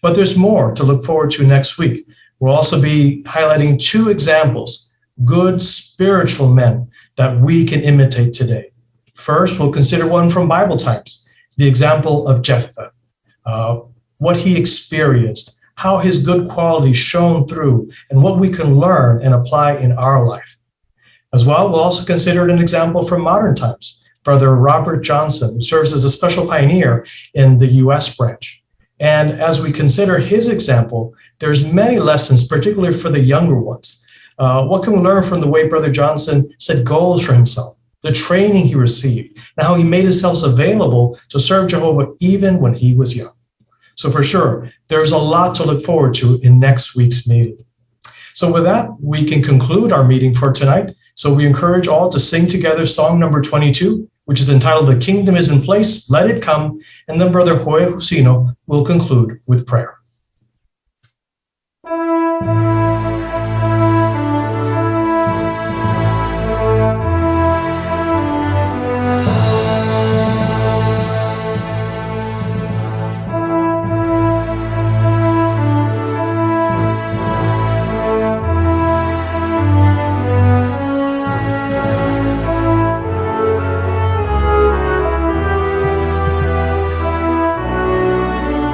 Speaker 1: But there's more to look forward to next week. We'll also be highlighting two examples, good spiritual men that we can imitate today. First, we'll consider one from Bible times, the example of Jephthah, what he experienced, how his good qualities shone through, and what we can learn and apply in our life. As well, we'll also consider an example from modern times, Brother Robert Johnson, who serves as a special pioneer in the U.S. branch. And as we consider his example, there's many lessons, particularly for the younger ones. What can we learn from the way Brother Johnson set goals for himself, the training he received, and how he made himself available to serve Jehovah even when he was young? So for sure, there's a lot to look forward to in next week's meeting. So with that, we can conclude our meeting for tonight. So we encourage all to sing together song number 22, which is entitled "The Kingdom is in Place, Let It Come," and then Brother Hoy Jusino will conclude with prayer.